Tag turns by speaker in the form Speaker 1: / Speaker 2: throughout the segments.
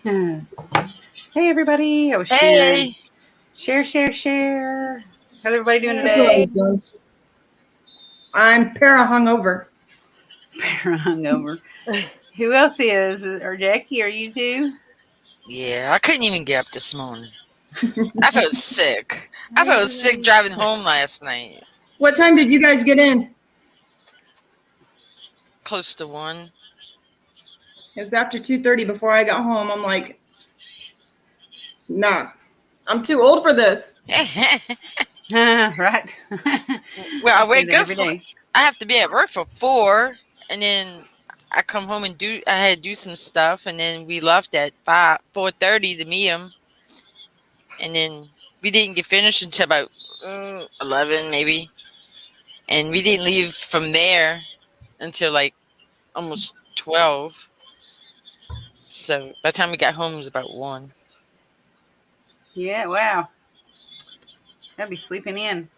Speaker 1: Hey everybody, I was
Speaker 2: Hey,
Speaker 1: share. How's everybody doing
Speaker 3: That's what I
Speaker 1: today?
Speaker 3: was doing. I'm para hungover.
Speaker 1: Hungover. Who else is? Or Jackie, are you too?
Speaker 2: yeah, I couldn't even get up this morning. I felt sick. I
Speaker 1: Hey,
Speaker 2: felt sick
Speaker 1: everybody.
Speaker 2: driving home last night,
Speaker 3: What time did you guys get in?
Speaker 2: close to 1.
Speaker 3: It was after 2:30 before I got home. I'm like, nah, I'm too old for this.
Speaker 1: Right.
Speaker 2: Well,
Speaker 1: I
Speaker 2: I
Speaker 1: say
Speaker 2: wake
Speaker 1: that
Speaker 2: up
Speaker 1: every
Speaker 2: for.
Speaker 1: day.
Speaker 2: I have to be at work for 4, and then I come home and do. I had to do some stuff, and then we left at 4:30 to meet him, and then we didn't get finished until about 11 maybe, and we didn't leave from there until like almost 12. So by the time we got home, it was about 1.
Speaker 1: Yeah, wow. I'll be sleeping in.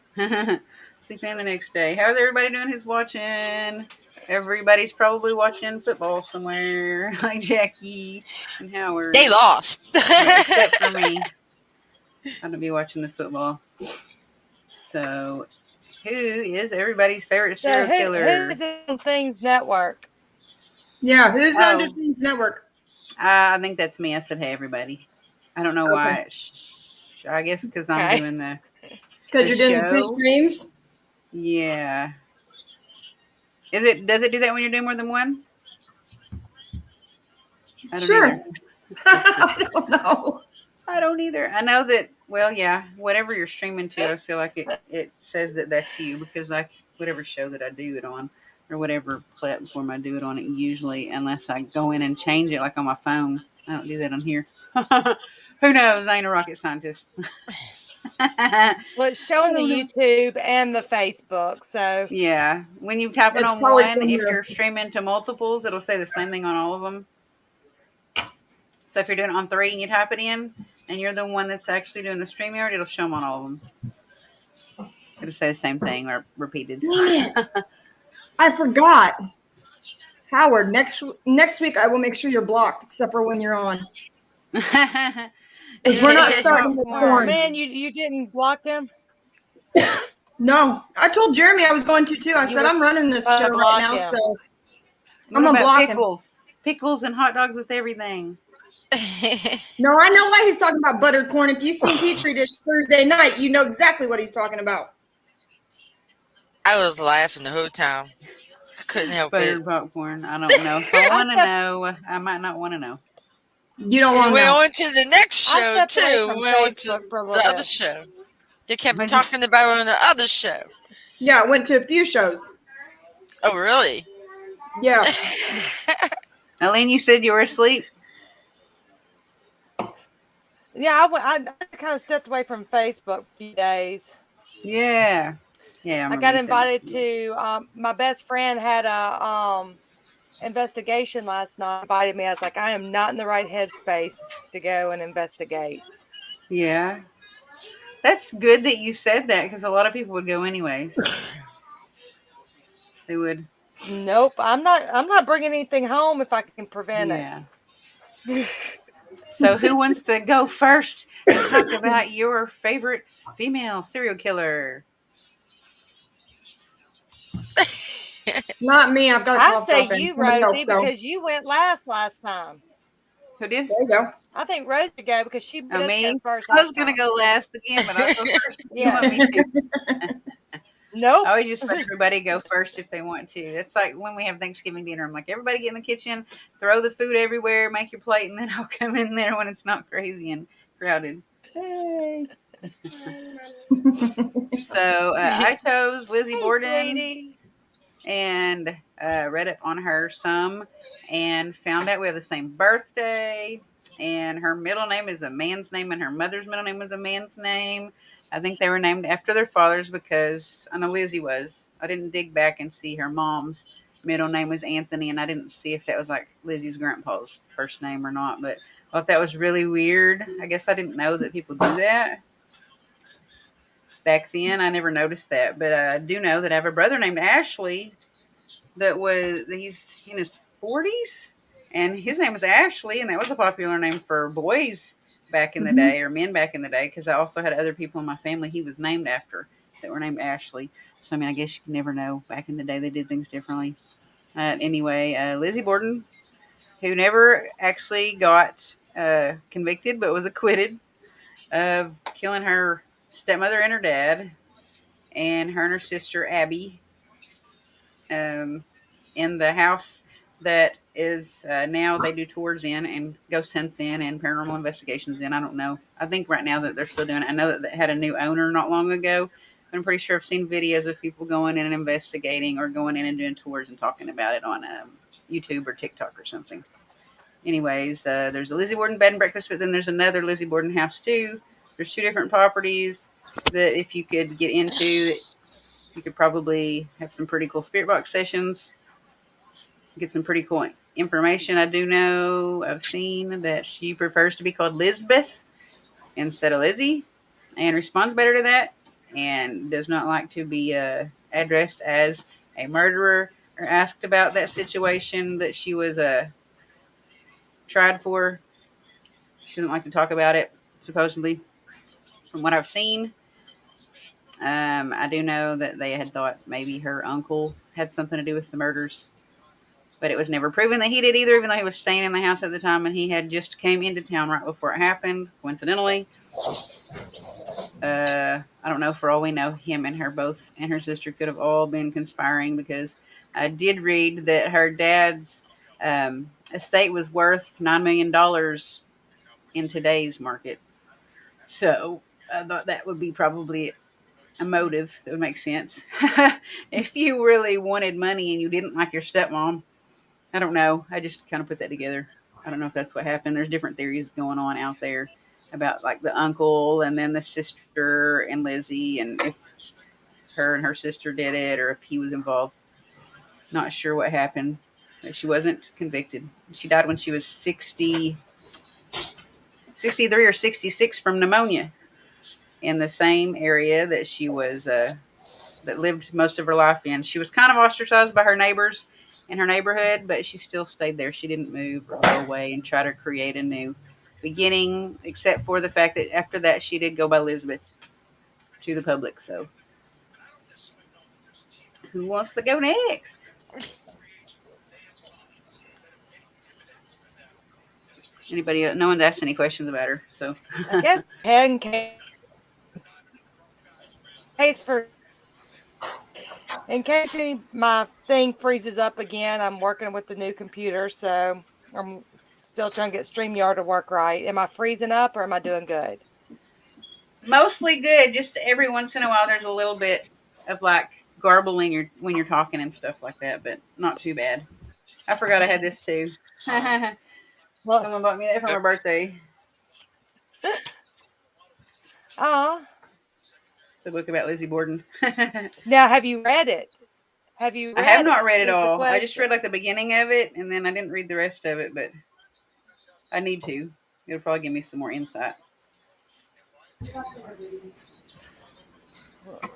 Speaker 1: Sleeping in the next day. How's everybody doing who's watching? Everybody's probably watching football somewhere, like Jackie and Howard.
Speaker 2: They lost.
Speaker 1: Yeah, except for me. I'm gonna be watching the football. So, who is everybody's favorite
Speaker 4: So
Speaker 1: serial killer?
Speaker 4: who's in Things Network?
Speaker 3: Yeah, who's under
Speaker 1: Oh,
Speaker 3: Things Network?
Speaker 1: I think that's me. I said, "Hey, everybody." I don't know
Speaker 3: Okay,
Speaker 1: why. I guess because I'm
Speaker 4: Okay.
Speaker 1: doing the
Speaker 3: because you're doing the two
Speaker 1: show.
Speaker 3: streams.
Speaker 1: Yeah. Is it? Does it do that when you're doing more than one? I don't
Speaker 3: Sure.
Speaker 1: either.
Speaker 3: I don't know.
Speaker 1: I don't either. I know that. Well, yeah. Whatever you're streaming to, I feel like it says that that's you because like whatever show that I do it on or whatever platform I do it on, it usually unless I go in and change it like on my phone. I don't do that on here. Who knows? I ain't a rocket scientist.
Speaker 4: Well, it's showing the YouTube and the Facebook. So
Speaker 1: Yeah. When you type it
Speaker 3: It's
Speaker 1: on
Speaker 3: probably
Speaker 1: one,
Speaker 3: from
Speaker 1: if
Speaker 3: the.
Speaker 1: you're streaming to multiples, it'll say the same thing on all of them. So if you're doing it on 3 and you type it in and you're the one that's actually doing the StreamYard, it'll show them on all of them. It'll say the same thing or repeated.
Speaker 3: Dang it! I forgot. Howard, next week I will make sure you're blocked, except for when you're on. Because we're not starting with
Speaker 4: oh
Speaker 3: porn.
Speaker 4: man, you didn't block them.
Speaker 3: No, I told Jeremy I was going to too. I
Speaker 4: You
Speaker 3: said
Speaker 4: were
Speaker 3: I'm running this show right
Speaker 4: block
Speaker 3: now,
Speaker 4: him.
Speaker 3: so
Speaker 1: What
Speaker 3: I'm gonna
Speaker 1: about
Speaker 3: block him.
Speaker 1: pickles? Pickles and hot dogs with everything.
Speaker 3: No, I know why he's talking about buttered corn. If you've seen Petri Dish Thursday night, you know exactly what he's talking about.
Speaker 2: I was laughing the whole time. I couldn't help it.
Speaker 1: Buttered popcorn. I don't know. If I want to know, I might not want to know.
Speaker 3: You don't
Speaker 2: And
Speaker 3: want
Speaker 2: we
Speaker 3: to know.
Speaker 2: went on to the next
Speaker 4: I
Speaker 2: show
Speaker 4: stepped away
Speaker 2: too.
Speaker 4: from
Speaker 2: We went on to
Speaker 4: Facebook for a
Speaker 2: the
Speaker 4: little
Speaker 2: other
Speaker 4: bit.
Speaker 2: show. They kept
Speaker 1: What'd you-
Speaker 2: talking about it on the other show.
Speaker 3: Yeah, I went to a few shows.
Speaker 2: Oh, really?
Speaker 3: Yeah.
Speaker 1: Elaine, you said you were asleep.
Speaker 4: Yeah, I kind of stepped away from Facebook for a few days.
Speaker 1: Yeah. Yeah.
Speaker 4: I got invited to. My best friend had a investigation last night. Invited me. I was like, I am not in the right headspace to go and investigate.
Speaker 1: Yeah. That's good that you said that because a lot of people would go anyways. They would.
Speaker 4: Nope, I'm not bringing anything home if I can prevent
Speaker 1: Yeah. So who wants to go first and talk about your favorite female serial killer?
Speaker 3: Not me. I've got a
Speaker 4: I
Speaker 3: cough
Speaker 4: say
Speaker 3: drop in.
Speaker 4: you,
Speaker 3: Somebody else
Speaker 4: Rosie,
Speaker 3: go.
Speaker 4: because you went last time.
Speaker 1: Who did?
Speaker 3: There you go.
Speaker 4: I think Rosie should go because she
Speaker 1: Oh, me?
Speaker 4: first.
Speaker 1: I was going to go last again, but I'll go first. You want me to?
Speaker 4: Nope.
Speaker 1: I always just let everybody go first if they want to. It's like when we have Thanksgiving dinner. I'm like, everybody get in the kitchen, throw the food everywhere, make your plate, and then I'll come in there when it's not crazy and crowded. Hey. So I chose Lizzie Borden.
Speaker 4: Sweetie.
Speaker 1: And read up on her some and found out we have the same birthday, and her middle name is a man's name and her mother's middle name was a man's name. I think they were named after their fathers because I know Lizzie was. I didn't dig back and see her mom's middle name was Anthony, and I didn't see if that was like Lizzie's grandpa's first name or not, but I thought that was really weird. I guess I didn't know that people do that. Back then, I never noticed that, but I do know that I have a brother named Ashley he's in his 40s, and his name was Ashley, and that was a popular name for boys back in the
Speaker 3: Mhm.
Speaker 1: day, or men back in the day, because I also had other people in my family he was named after that were named Ashley. So I mean, I guess you can never know. Back in the day, they did things differently. Anyway, Lizzie Borden, who never actually got convicted but was acquitted of killing her stepmother and her dad, and her sister Abby, um, in the house that is now they do tours in and ghost hunts in and paranormal investigations in. I don't know. I think right now that they're still doing it. I know that they had a new owner not long ago. I'm pretty sure I've seen videos of people going in and investigating or going in and doing tours and talking about it on YouTube or TikTok or something. Anyways, there's a Lizzie Borden bed and breakfast, but then there's another Lizzie Borden house too. There's two different properties that if you could get into, you could probably have some pretty cool spirit box sessions, get some pretty cool information. I do know, I've seen that she prefers to be called Lizbeth instead of Lizzie and responds better to that and does not like to be addressed as a murderer or asked about that situation that she was tried for. She doesn't like to talk about it, supposedly, from what I've seen. I do know that they had thought maybe her uncle had something to do with the murders, but it was never proven that he did either, even though he was staying in the house at the time and he had just came into town right before it happened, coincidentally. I don't know. For all we know, him and her both and her sister could have all been conspiring, because I did read that her dad's estate was worth $9 million in today's market. So I thought that would be probably a motive that would make sense. If you really wanted money and you didn't like your stepmom, I don't know. I just kind of put that together. I don't know if that's what happened. There's different theories going on out there about like the uncle and then the sister and Lizzie, and if her and her sister did it or if he was involved. Not sure what happened. But she wasn't convicted. She died when she was 63 or 66 from pneumonia in the same area that she was that lived most of her life in. She was kind of ostracized by her neighbors in her neighborhood, but she still stayed there. She didn't move or go away and try to create a new beginning, except for the fact that after that she did go by Elizabeth to the public. So, who wants to go next? Anybody? No one's asked any questions about her. So,
Speaker 4: I guess ahead in case any my thing freezes up again. I'm working with the new computer, so I'm still trying to get StreamYard to work right. Am I freezing up or am I doing good?
Speaker 1: mostly good. Just every once in a while, there's a little bit of like garbling or when you're talking and stuff like that, but not too bad. I forgot I had this too.
Speaker 4: Well,
Speaker 1: Someone bought me that for my birthday.
Speaker 4: uh
Speaker 1: The book about Lizzie Borden. I
Speaker 4: now have you read it? Have you
Speaker 1: have
Speaker 4: read
Speaker 1: not
Speaker 4: it?
Speaker 1: read it
Speaker 4: Is the
Speaker 1: all. I just
Speaker 4: question.
Speaker 1: read like the beginning of it, and then I didn't read the rest of it, but I need to. It'll probably give me some more insight.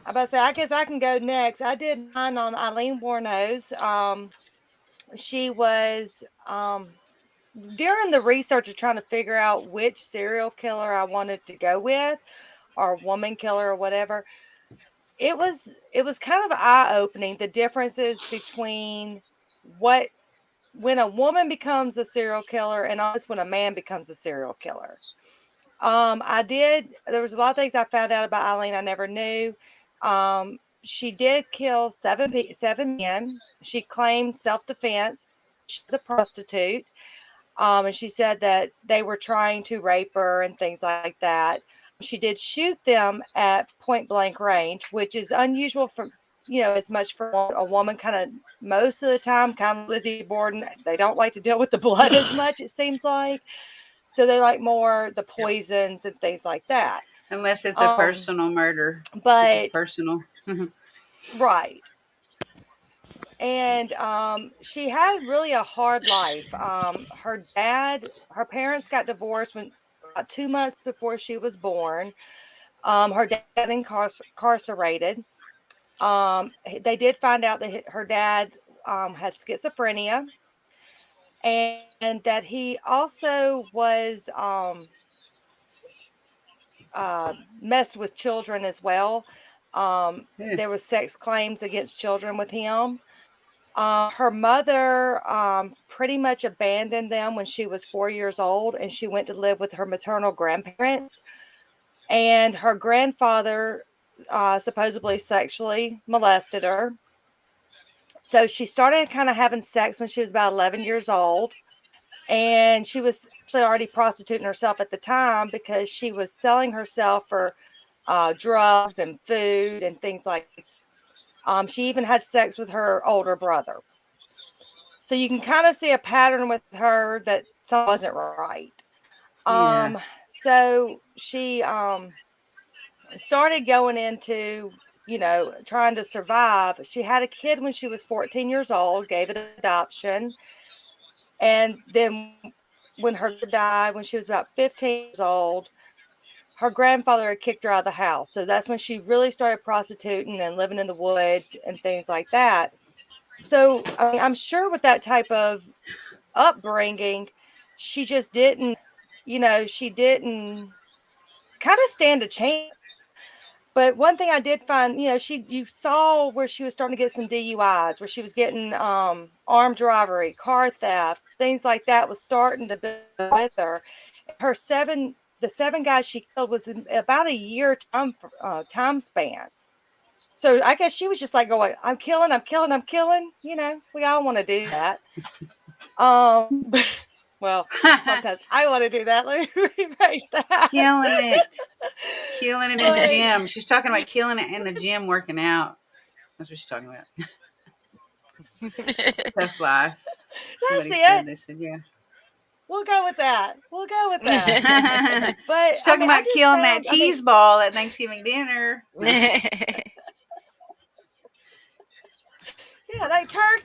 Speaker 4: I about to say, I guess I can go next. I did mine on Eileen Warnos. She was during the research of trying to figure out which serial killer I wanted to go with, or woman killer or whatever. It was kind of eye opening, the differences between what when a woman becomes a serial killer and almost when a man becomes a serial killer. There was a lot of things I found out about Eileen I never knew. She did kill seven men. She claimed self-defense. She's a prostitute. And she said that they were trying to rape her and things like that. She did shoot them at point blank range, which is unusual for, as much for a woman, kind of most of the time, kind of Lizzie Borden. They don't like to deal with the blood as much, it seems like. So they like more the poisons and things like that.
Speaker 1: Unless it's a
Speaker 4: Um,
Speaker 1: personal murder. If it's
Speaker 4: but
Speaker 1: personal.
Speaker 4: right. And she had really a hard life. Her parents got divorced when about 2 months before she was born. Her dad got incarcerated. They did find out that her dad had schizophrenia, and that he also was messed with children as well.
Speaker 1: Yeah.
Speaker 4: There was sex claims against children with him. Her mother pretty much abandoned them when she was 4 years old, and she went to live with her maternal grandparents. And her grandfather supposedly sexually molested her. So she started kind of having sex when she was about 11 years old. And she was actually already prostituting herself at the time because she was selling herself for drugs and food and things like that. She even had sex with her older brother. So you can kind of see a pattern with her that something wasn't right.
Speaker 1: Yeah.
Speaker 4: So she started going into, trying to survive. She had a kid when she was 14 years old, gave it adoption. And then when her died, when she was about 15 years old, her grandfather had kicked her out of the house. So that's when she really started prostituting and living in the woods and things like that. So, I mean, I'm sure with that type of upbringing, she just didn't, she didn't kind of stand a chance. But one thing I did find, you saw where she was starting to get some DUIs, where she was getting armed robbery, car theft, things like that was starting to build with her. The 7 guys she killed was in about a year time span. So I guess she was just like going, I'm killing, I'm killing, I'm killing. We all want to do that. Well, sometimes I want to do that. Let me rephrase that.
Speaker 1: Killing it. Killing it in the
Speaker 4: But
Speaker 1: gym. She's talking about killing it in the gym working out. That's what she's talking about. Tough life.
Speaker 4: that's
Speaker 1: Somebody
Speaker 4: it.
Speaker 1: said, they said, yeah.
Speaker 4: We'll go with that. We'll go with that. But
Speaker 1: She's
Speaker 4: I
Speaker 1: talking
Speaker 4: mean, I
Speaker 1: about
Speaker 4: just
Speaker 1: killing that
Speaker 4: found, I mean,
Speaker 1: cheese ball at Thanksgiving dinner. No.
Speaker 4: yeah, like turkey,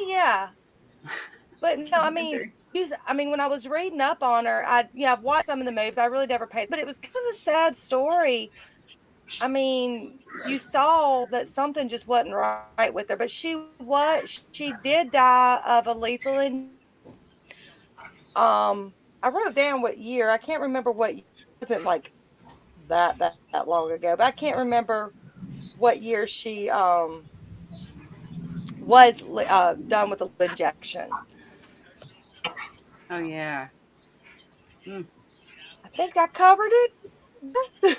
Speaker 4: yeah. But no, I mean,
Speaker 1: Turkey.
Speaker 4: when I was reading up on her, I've watched some of the movie, but I really never paid. But it was kind of a sad story. I mean, you saw that something just wasn't right with her, but she did die of a lethal injection. I wrote down what year. I can't remember what year. It wasn't like that long ago, but I can't remember what year she was done with the injection.
Speaker 1: Oh, yeah. Mm.
Speaker 4: I think I covered it.
Speaker 1: I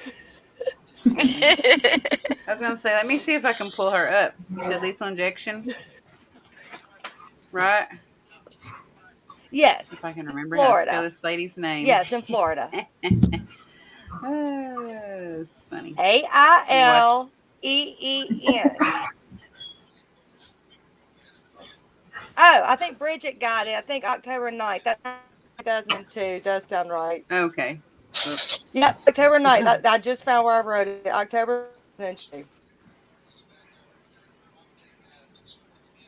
Speaker 1: was going to say, let me see if I can pull her up. You said lethal injection, right?
Speaker 4: Yes,
Speaker 1: If I can remember how to spell
Speaker 4: Florida.
Speaker 1: this lady's name.
Speaker 4: Yes, in Florida.
Speaker 1: Oh, this is funny. What?
Speaker 4: AILEEN. Oh, I think Bridget got it. I think October 9th. That 2002 does sound right.
Speaker 1: Okay.
Speaker 4: Yep, October 9th. I just found where I wrote it. October 2002.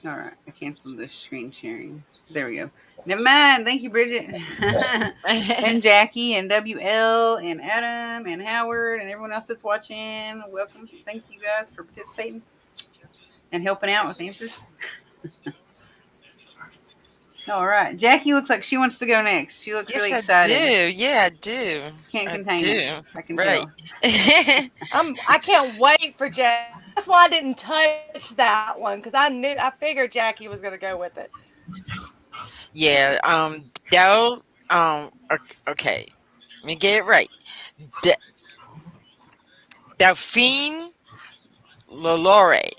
Speaker 1: All right. I canceled the screen sharing. There we go. Never mind. Thank you, Bridget. And Jackie and WL and Adam and Howard and everyone else that's watching. Welcome. Thank you guys for participating and helping out with answers. All right. Jackie looks like she wants to go next. She looks
Speaker 2: Yes,
Speaker 1: really
Speaker 2: I do.
Speaker 1: excited.
Speaker 2: Yeah, I do.
Speaker 1: Can't
Speaker 2: I
Speaker 1: contain it.
Speaker 2: do.
Speaker 1: I can
Speaker 2: Right.
Speaker 1: tell.
Speaker 4: I can't wait for Jackie. That's why I didn't touch that one because I figured Jackie was going to go with it.
Speaker 2: Yeah. Del. Okay. Let me get it right. De- Delphine Lalaurie,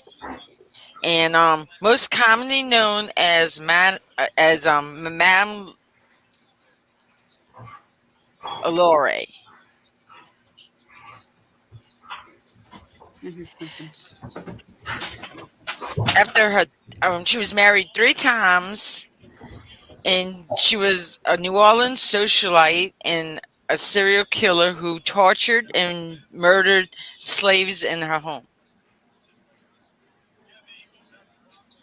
Speaker 2: and most commonly known as Madame Lalaurie.
Speaker 1: Here's something.
Speaker 2: After her, she was married 3 times, and she was a New Orleans socialite and a serial killer who tortured and murdered slaves in her home.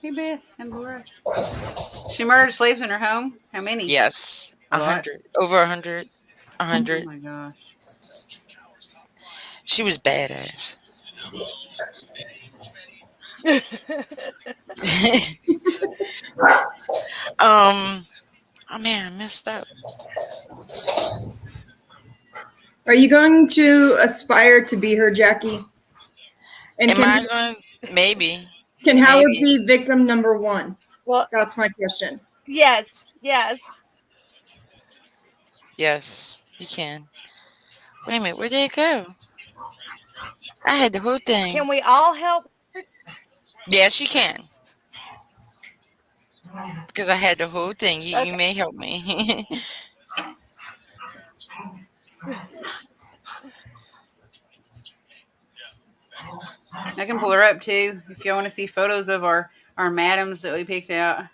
Speaker 1: Hey, Beth and Laura. She murdered slaves in her home. How many?
Speaker 2: Yes,
Speaker 1: A lot.
Speaker 2: over 100, a
Speaker 1: Oh
Speaker 2: hundred.
Speaker 1: my gosh.
Speaker 2: She was badass. um. Oh man, I messed up.
Speaker 3: Are you going to aspire to be her, Jackie? And
Speaker 2: Am I going? Maybe.
Speaker 3: can Howard
Speaker 2: Maybe.
Speaker 3: be victim number one?
Speaker 4: Well,
Speaker 3: That's my question.
Speaker 4: yes, yes.
Speaker 2: Yes, you can. Wait a minute. Where did it go? I had the whole thing.
Speaker 4: Can we all help?
Speaker 2: Yes, you can. Because I had the whole thing. You
Speaker 4: Okay.
Speaker 2: may help me.
Speaker 1: I can pull her up too if y'all want to see photos of our madams that we picked out.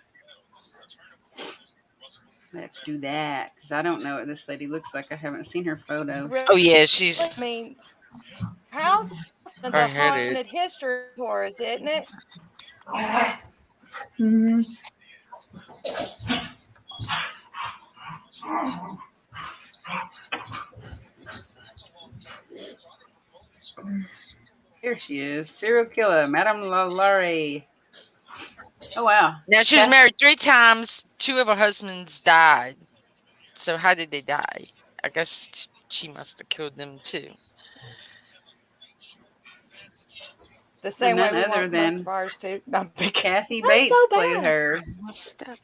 Speaker 1: Let's do that because I don't know what this lady looks like. I haven't seen her photo.
Speaker 2: Oh yeah,
Speaker 4: I
Speaker 2: she's.
Speaker 4: mean, how's
Speaker 2: I
Speaker 4: the
Speaker 2: had it.
Speaker 4: haunted history tours, isn't it?
Speaker 3: Mm-hmm.
Speaker 1: Here she is, serial killer, Madame Lalaurie. Oh wow,
Speaker 2: Now she was
Speaker 1: Kath-
Speaker 2: married 3 times. 2 of her husbands died. So how did they die? I guess she must have killed them too.
Speaker 4: The
Speaker 1: and
Speaker 4: same way
Speaker 1: none
Speaker 4: we
Speaker 1: other
Speaker 4: want most
Speaker 1: than
Speaker 4: of ours to. No, I'm picking.
Speaker 1: Kathy
Speaker 4: I'm
Speaker 1: Bates
Speaker 4: so
Speaker 1: played
Speaker 4: bad.
Speaker 1: her.
Speaker 2: Messed up.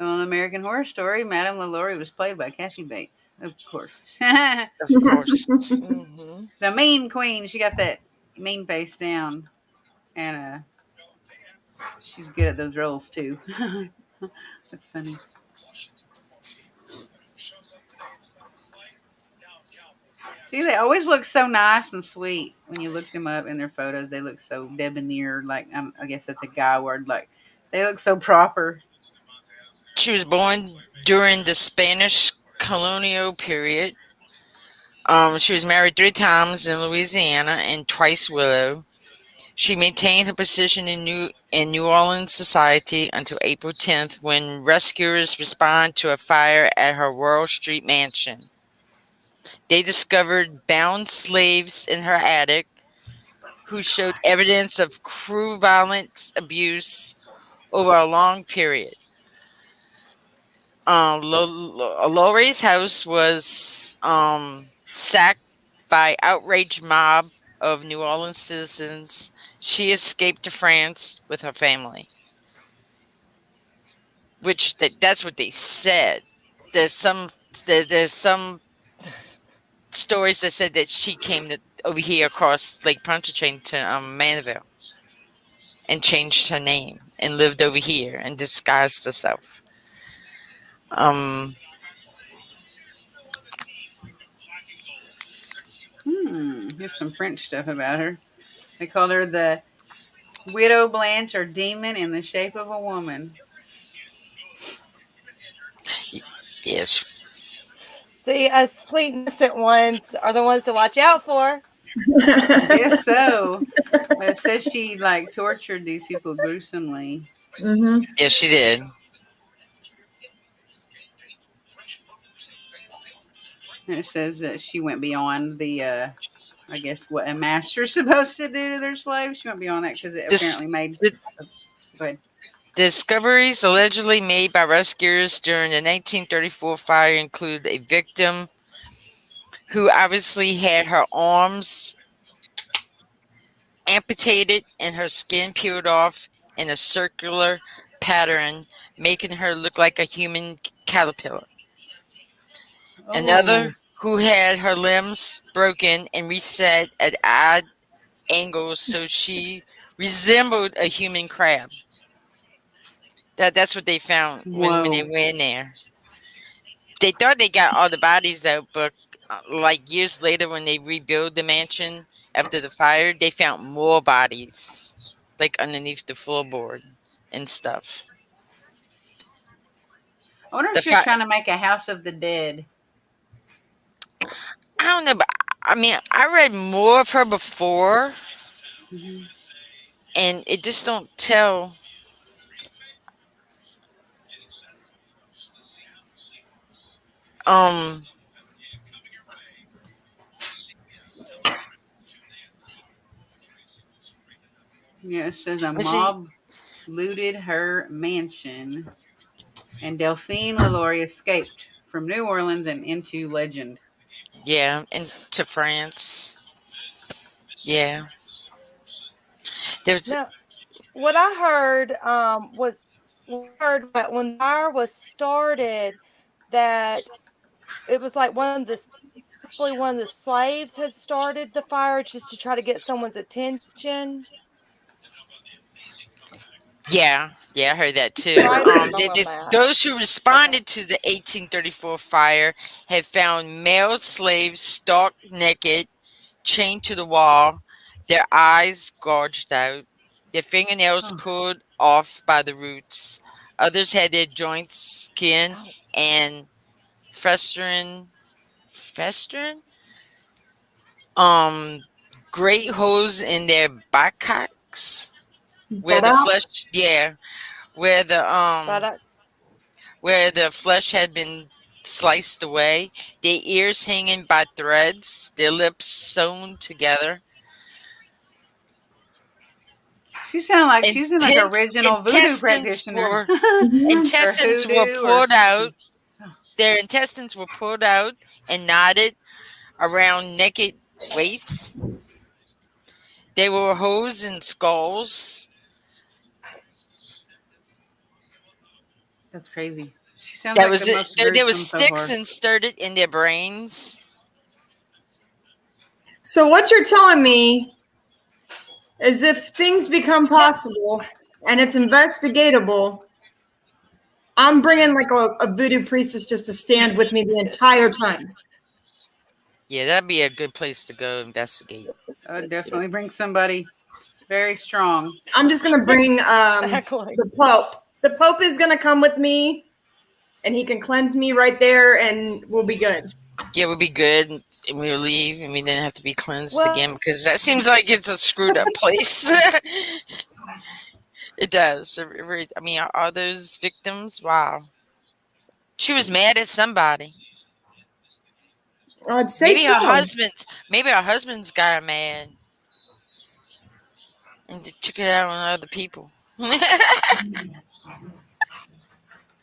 Speaker 1: On American Horror Story, Madame Lalaurie was played by Kathy Bates, of course. The
Speaker 2: Of course.
Speaker 4: Mm-hmm.
Speaker 1: mean queen. She got that mean face down, and she's good at those roles too. That's funny. See, they always look so nice and sweet when you look them up in their photos. They look so debonair. Like I guess that's a guy word. Like they look so proper.
Speaker 2: She was born during the Spanish colonial period. She was married 3 times in Louisiana and twice widowed. She maintained her position in New Orleans society until April 10th, when rescuers responded to a fire at her World Street mansion. They discovered bound slaves in her attic who showed evidence of cruel violence abuse over a long period. Laurie's house was sacked by outraged mob of New Orleans citizens. She escaped to France with her family, which that's what they said. There's some there's some stories that said that she came over here across Lake Pontchartrain to Mandeville and changed her name and lived over here and disguised herself. Um,
Speaker 1: Here's some French stuff about her. They called her the Widow Blanche or Demon in the Shape of a Woman.
Speaker 2: yes,
Speaker 4: See, us sweet innocent ones are the ones to watch out for.
Speaker 1: I guess so. But it says she like tortured these people gruesomely.
Speaker 3: Mm-hmm.
Speaker 2: yes, she did.
Speaker 1: And it says that she went beyond the, I guess, what a master's supposed to do to their slaves. She went beyond that because it
Speaker 2: This
Speaker 1: apparently made.
Speaker 2: the
Speaker 1: Go ahead.
Speaker 2: discoveries allegedly made by rescuers during the 1934 fire include a victim who obviously had her arms amputated and her skin peeled off in a circular pattern, making her look like a human caterpillar.
Speaker 1: Oh,
Speaker 2: Another who had her limbs broken and reset at odd angles so she resembled a human crab. That's what they found when they
Speaker 1: whoa.
Speaker 2: went in there. They thought they got all the bodies out, but like years later, when they rebuilt the mansion after the fire, they found more bodies, like underneath the floorboard and stuff.
Speaker 1: I wonder if
Speaker 2: The
Speaker 1: she was
Speaker 2: fi-
Speaker 1: trying to make a House of the Dead.
Speaker 2: I don't know, but I mean, I read more of her before,
Speaker 1: Hmm.
Speaker 2: and it just don't tell. Um,
Speaker 1: Yeah, it says a
Speaker 2: Let's see.
Speaker 1: mob looted her mansion, and Delphine LaLaurie escaped from New Orleans and into legend.
Speaker 2: Yeah, and to France. Yeah, there's.
Speaker 4: Now, what I heard was what I heard that when the fire was started, that it was like one of the possibly one of the slaves had started the fire just to try to get someone's attention.
Speaker 2: Yeah, yeah, I heard that too.
Speaker 4: Right or wrong on that?
Speaker 2: Those who
Speaker 4: Okay.
Speaker 2: responded to the 1834 fire had found male slaves stark naked, chained to the wall, their eyes gouged out, their fingernails
Speaker 1: Oh,
Speaker 2: pulled off by the roots. Others had their joints skinned
Speaker 4: Ouch.
Speaker 2: and festering, um, great holes in their buttocks where
Speaker 3: But
Speaker 2: the flesh, yeah, where
Speaker 4: But
Speaker 2: the flesh had been sliced away, their ears hanging by threads, their lips sewn together.
Speaker 1: she's in like original voodoo
Speaker 2: Intestines
Speaker 1: practitioner
Speaker 2: were
Speaker 3: mhm.
Speaker 1: or
Speaker 2: intestines were
Speaker 1: hoodoo or
Speaker 2: pulled
Speaker 1: something.
Speaker 2: out. Their intestines were pulled out and knotted around naked waists. They were holes in skulls.
Speaker 1: That's crazy. She sounds
Speaker 2: That
Speaker 1: like the
Speaker 2: was it.
Speaker 1: most
Speaker 2: There was
Speaker 1: gruesome so
Speaker 2: sticks
Speaker 1: far.
Speaker 2: inserted in their brains.
Speaker 3: So what you're telling me is if things become possible and it's investigatable, I'm bringing like a voodoo priestess just to stand with me the entire time.
Speaker 2: Yeah, that'd be a good place to go investigate.
Speaker 1: I would definitely bring somebody very strong.
Speaker 3: I'm just gonna bring
Speaker 4: exactly.
Speaker 3: the Pope. The Pope is gonna come with me, and he can cleanse me right there, and we'll be good.
Speaker 2: Yeah, it would be good, and we'll leave, and we didn't have to be cleansed
Speaker 4: Well,
Speaker 2: again because that seems like it's a screwed up place. It does. I mean, are those victims? Wow. She was mad at somebody.
Speaker 3: I'd say so.
Speaker 2: Maybe her husband's got her mad and took it out on other people.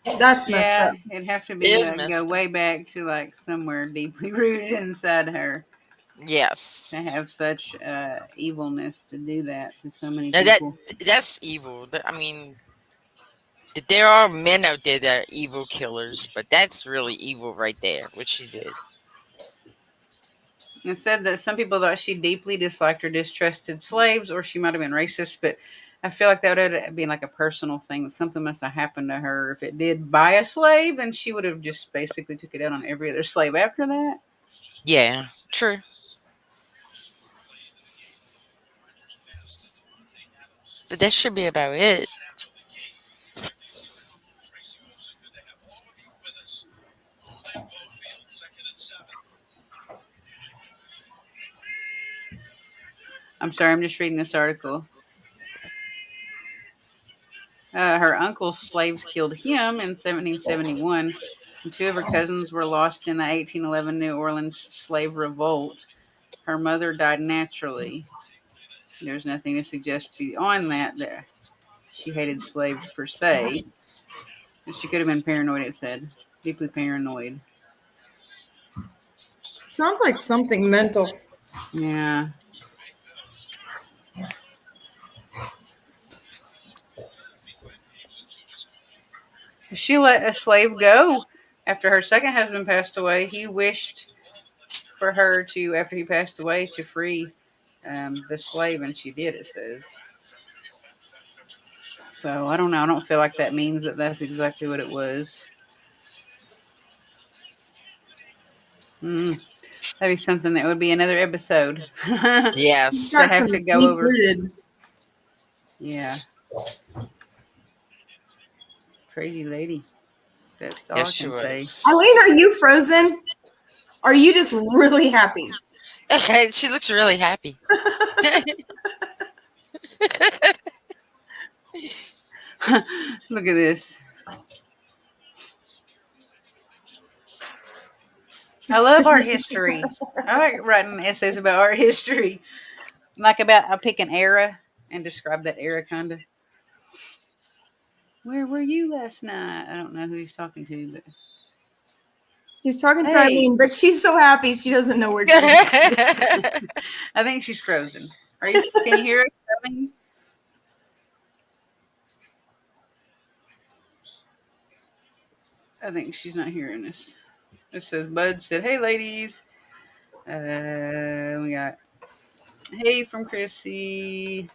Speaker 2: It
Speaker 3: That's messed
Speaker 1: Yeah,
Speaker 3: up.
Speaker 1: it'd have to be
Speaker 2: is
Speaker 1: like go
Speaker 2: messed up.
Speaker 1: way back to like somewhere deeply rooted inside her to
Speaker 2: Yes.
Speaker 1: have such evilness to do that to so many
Speaker 2: Now
Speaker 1: people.
Speaker 2: that's evil. I mean, there are men out there that are evil killers, but that's really evil right there, what she did.
Speaker 1: It said that some people thought she deeply disliked or distrusted slaves, or she might have been racist, but I feel like that would have been like a personal thing. Something must have happened to her. If it did buy a slave, then she would have just basically took it out on every other slave after that.
Speaker 2: Yeah, true. But that should be about it.
Speaker 1: I'm sorry, I'm just reading this article. Her uncle's slaves killed him in 1771, and two of her cousins were lost in the 1811 New Orleans slave revolt. Her mother died naturally. There's nothing to suggest beyond that she hated slaves per se. She could have been paranoid, it said. Deeply paranoid.
Speaker 3: Sounds like something mental.
Speaker 1: Yeah. She let a slave go after her second husband passed away. He wished for her to, after he passed away, to free the slave, and she did, it says. So I don't know. I don't feel like that means that that's exactly what it was. Mm, that'd be something that would be another episode to
Speaker 3: You've
Speaker 2: Yes.
Speaker 3: got
Speaker 1: have to
Speaker 3: some
Speaker 1: go
Speaker 3: deep
Speaker 1: over.
Speaker 3: rooted.
Speaker 1: Yeah, crazy lady. That's all
Speaker 2: Yes,
Speaker 1: I
Speaker 2: she
Speaker 1: can say.
Speaker 2: was.
Speaker 3: Eileen, are you frozen? Are you just really happy?
Speaker 2: She looks really happy.
Speaker 1: Look at this. I love art history. I like writing essays about art history, like about I pick an era and describe that era, kind of. Where were you last night? I don't know who he's talking to, but
Speaker 3: He's talking to
Speaker 1: hey,
Speaker 3: Eileen, but she's so happy she doesn't know where she's.
Speaker 1: I think she's frozen. Are you? Can you hear us, Eileen? I think she's not hearing us. It says Bud said, "Hey, ladies." We got hey from Chrissy.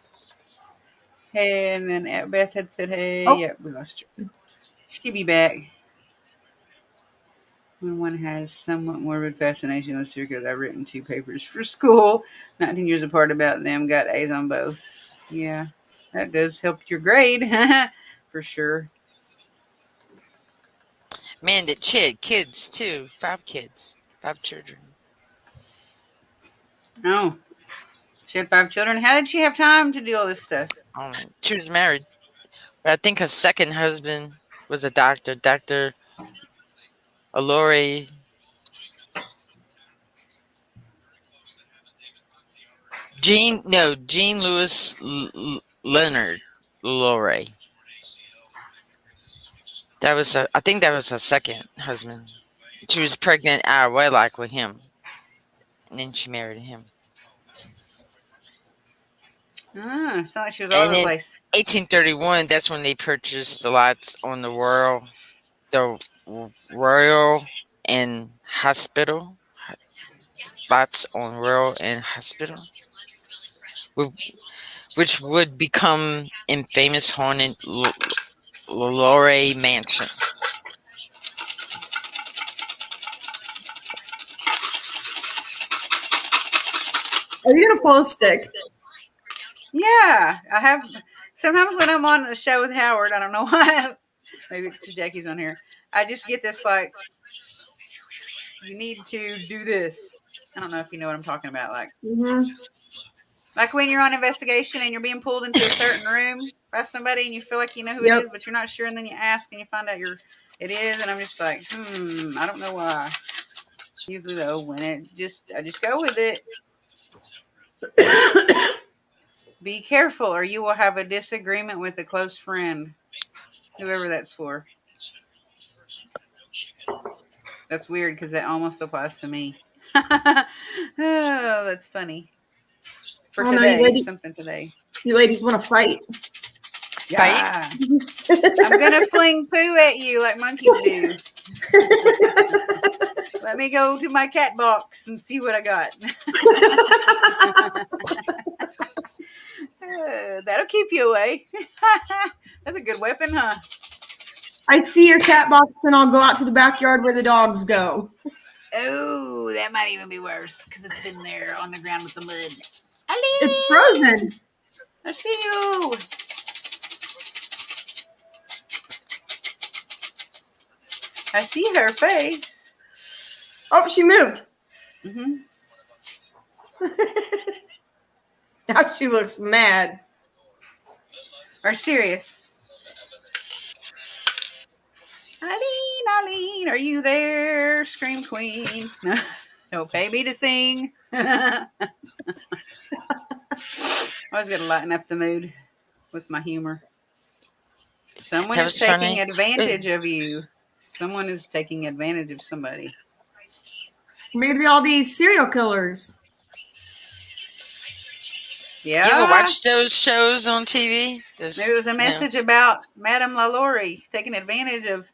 Speaker 1: Hey, and then Beth had said, "Hey."
Speaker 3: Oh,
Speaker 1: Yep, we lost her. She'll be back. When one has somewhat morbid fascination with circus, I've written 2 papers for school, 19 years apart about them, got A's on both. Yeah, that does help your grade, for sure.
Speaker 2: Man, that she had kids too. 5 kids, 5 children.
Speaker 1: Oh, she had 5 children. How did she have time to do all this stuff?
Speaker 2: She was married, but I think her second husband was a doctor, Doctor Alore Jean Louis Leonard Lore. I think that was her second husband. She was pregnant out of wedlock with him, and then she married him.
Speaker 1: Ah, sounds like she was all over
Speaker 2: And
Speaker 1: the
Speaker 2: in
Speaker 1: place.
Speaker 2: 1831, that's when they purchased the lots on the Royal and Hospital, lots on Royal and Hospital, which would become infamous haunted Lore Mansion.
Speaker 3: are you gonna pull a stick?
Speaker 1: Yeah, I have. Sometimes when I'm on the show with Howard, I don't know why. Maybe it's because Jackie's on here. I just get this like, you need to do this. I don't know if you know what I'm talking about.
Speaker 3: Mm-hmm.
Speaker 1: Like when you're on investigation and you're being pulled into a certain room by somebody and you feel like you know who it
Speaker 3: Yep.
Speaker 1: is, but you're not sure, and then you ask and you find out it is, and I'm just like, I don't know why. Usually though, when I just go with it. Be careful, or you will have a disagreement with a close friend, whoever that's for. That's weird because that almost applies to me. Oh, that's funny. For
Speaker 3: Oh no,
Speaker 1: today, something today.
Speaker 3: you ladies want to fight.
Speaker 2: Fight?
Speaker 1: Yeah, I'm gonna fling poo at you like monkeys do. Let me go to my cat box and see what I got. That'll keep you away. That's a good weapon, huh?
Speaker 3: I see your cat box, and I'll go out to the backyard where the dogs go.
Speaker 1: Oh, that might even be worse because it's been there on the ground with the mud.
Speaker 3: It's
Speaker 1: Ali,
Speaker 3: frozen.
Speaker 1: I see you. I see her face.
Speaker 3: Oh, she moved.
Speaker 1: Mm-hmm.
Speaker 3: Now she looks mad.
Speaker 1: Or serious. Eileen, are you there? Scream queen. Don't pay me to sing. I was going to lighten up the mood with my humor. Someone
Speaker 2: That
Speaker 1: is
Speaker 2: was
Speaker 1: taking
Speaker 2: funny.
Speaker 1: advantage of you. Someone is taking advantage of somebody.
Speaker 3: Maybe all these serial killers.
Speaker 2: You ever
Speaker 1: Yeah.
Speaker 2: watch those shows on TV?
Speaker 1: Maybe it was a message about Madame LaLaurie taking advantage of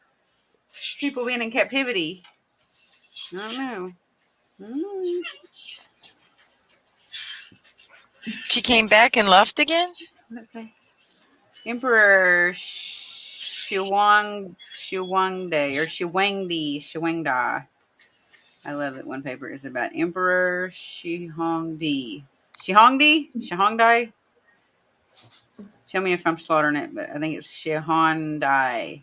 Speaker 1: people being in captivity. I don't know.
Speaker 2: She came back and left again?
Speaker 1: Let's see. Emperor Shwangde or Shwangda. I love it. One paper is about Emperor Shihongdi. Shihongdi? Tell me if I'm slaughtering it, but I think it's Shihongdi.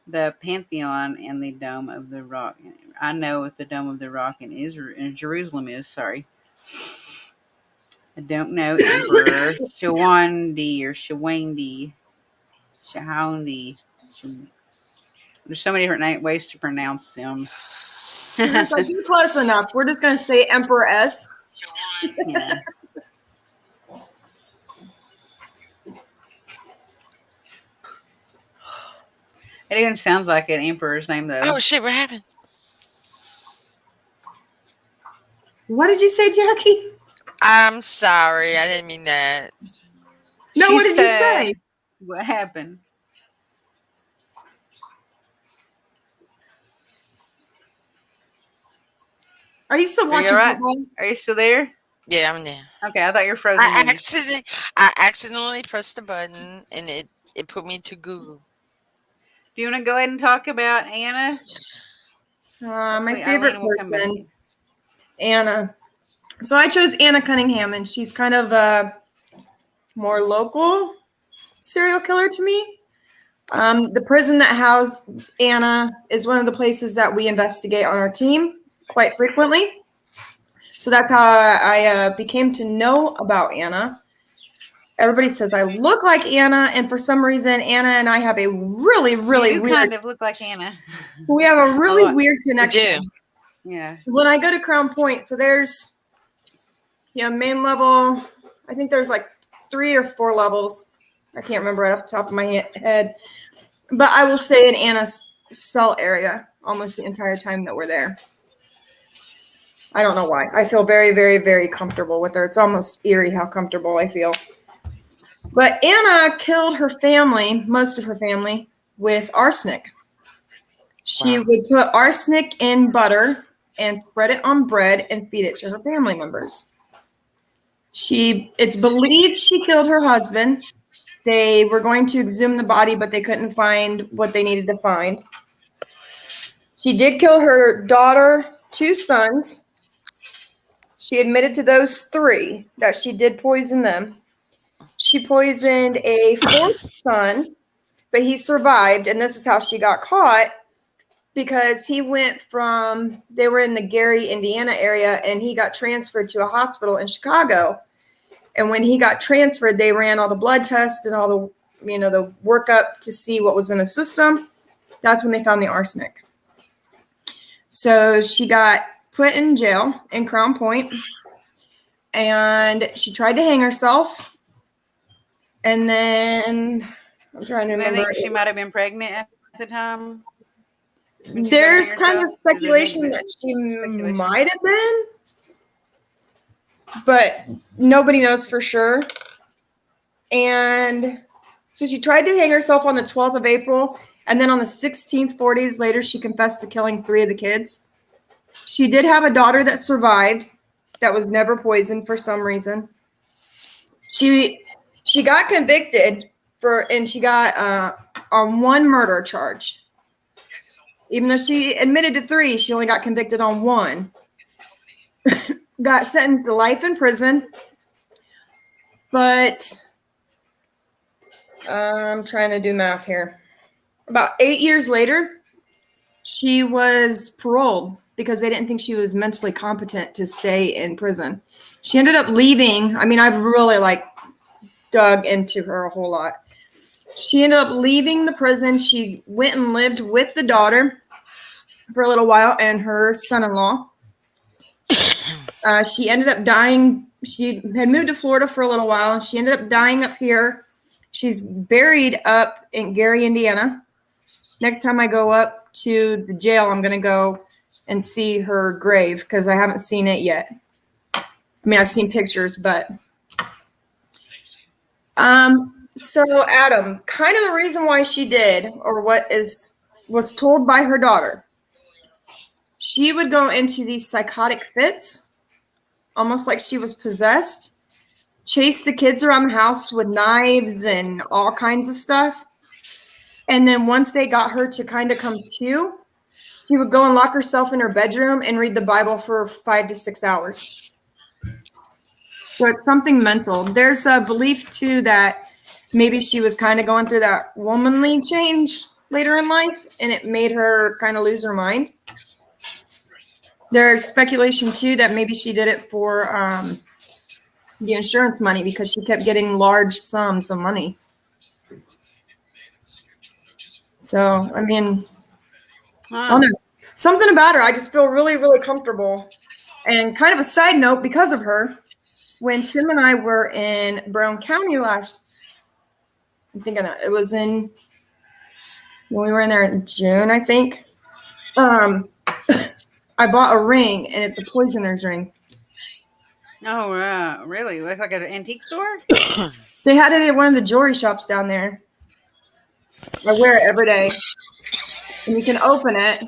Speaker 1: The Pantheon and the Dome of the Rock. I know what the Dome of the Rock in Israel, in Jerusalem is. Sorry, I don't know. Emperor Shawandi or Shawandi, Shahoundi. There's so many different ways to pronounce them.
Speaker 3: She's just like, you're close enough. We're just going to say Emperor S.
Speaker 1: Yeah. It even sounds like an emperor's name, though.
Speaker 2: Oh shit! What happened?
Speaker 3: What did you say, Jackie?
Speaker 2: I'm sorry. I didn't mean that.
Speaker 3: No,
Speaker 1: She
Speaker 3: what did you
Speaker 1: said,
Speaker 3: say?
Speaker 1: "What happened?"
Speaker 3: Are you still
Speaker 1: Are you
Speaker 3: watching
Speaker 1: all right?
Speaker 3: football?
Speaker 1: Are you still there?
Speaker 2: Yeah, I'm there.
Speaker 1: Okay, I thought you were frozen then.
Speaker 2: I accidentally pressed the button and it put me to Google.
Speaker 1: Do you want to go ahead and talk about Anna?
Speaker 3: My
Speaker 1: Hopefully,
Speaker 3: favorite
Speaker 1: Eileen will come back
Speaker 3: person,
Speaker 1: in.
Speaker 3: Anna. So I chose Anna Cunningham, and she's kind of a more local serial killer to me. The prison that housed Anna is one of the places that we investigate on our team quite frequently. So that's how I became to know about Anna. Everybody says I look like Anna, and for some reason, Anna and I have a really, really
Speaker 1: You do
Speaker 3: weird.
Speaker 1: kind of look like Anna.
Speaker 3: We have a
Speaker 1: A
Speaker 3: really
Speaker 1: lot.
Speaker 3: weird
Speaker 2: We
Speaker 3: connection.
Speaker 2: do.
Speaker 1: Yeah.
Speaker 3: When I go to Crown Point, so there's, main level. I think there's like 3 or 4 levels. I can't remember right off the top of my head, but I will stay in Anna's cell area almost the entire time that we're there. I don't know why. I feel very, very, very comfortable with her. It's almost eerie how comfortable I feel. But Anna killed her family, most of her family, with arsenic. She
Speaker 2: Wow.
Speaker 3: would put arsenic in butter and spread it on bread and feed it to her family members. It's believed she killed her husband. They were going to exhume the body, but they couldn't find what they needed to find. She did kill her daughter, 2 sons. She admitted to those 3 that she did poison them. She poisoned a 4th son, but he survived, and this is how she got caught, because they were in the Gary, Indiana area, and he got transferred to a hospital in Chicago. And when he got transferred, they ran all the blood tests and all the workup to see what was in the system. That's when they found the arsenic. So she got put in jail in Crown Point, and she tried to hang herself. And then I'm trying to
Speaker 1: Do they
Speaker 3: remember.
Speaker 1: think she might have been pregnant at the time when she tried to hang
Speaker 3: There's kind of
Speaker 1: herself? Do they think
Speaker 3: speculation that she might have been, but nobody knows for sure. And so she tried to hang herself on the 12th of April, and then on the 16th, 4 days later, she confessed to killing 3 of the kids. She did have a daughter that survived, that was never poisoned for some reason. She got convicted and she got on 1 murder charge. Even though she admitted to 3, she only got convicted on 1. Got sentenced to life in prison, but I'm trying to do math here. About 8 years later, she was paroled because they didn't think she was mentally competent to stay in prison. She ended up leaving. I mean, I've really dug into her a whole lot. She ended up leaving the prison. She went and lived with the daughter for a little while and her son-in-law. She ended up dying. She had moved to Florida for a little while, and she ended up dying up here. She's buried up in Gary, Indiana. Next time I go up to the jail, I'm going to go and see her grave because I haven't seen it yet. I mean, I've seen pictures, but so Adam, kind of the reason why she did, or was told by her daughter, she would go into these psychotic fits, almost like she was possessed, chase the kids around the house with knives and all kinds of stuff. And then once they got her to kind of come to, she would go and lock herself in her bedroom and read the Bible for 5 to 6 hours. So it's something mental. There's a belief, too, that maybe she was kind of going through that womanly change later in life, and it made her kind of lose her mind. There's speculation, too, that maybe she did it for the insurance money because she kept getting large sums of money. So, I mean, I don't know. Something about her, I just feel really, really comfortable. And kind of a side note, because of her, when Tim and I were in Brown County it was in when we were in there in June, I think. Um, I bought a ring, and it's a poisoner's ring.
Speaker 1: Oh, really? Looks like an antique store?
Speaker 3: They had it at one of the jewelry shops down there. I wear it every day, and you can open it.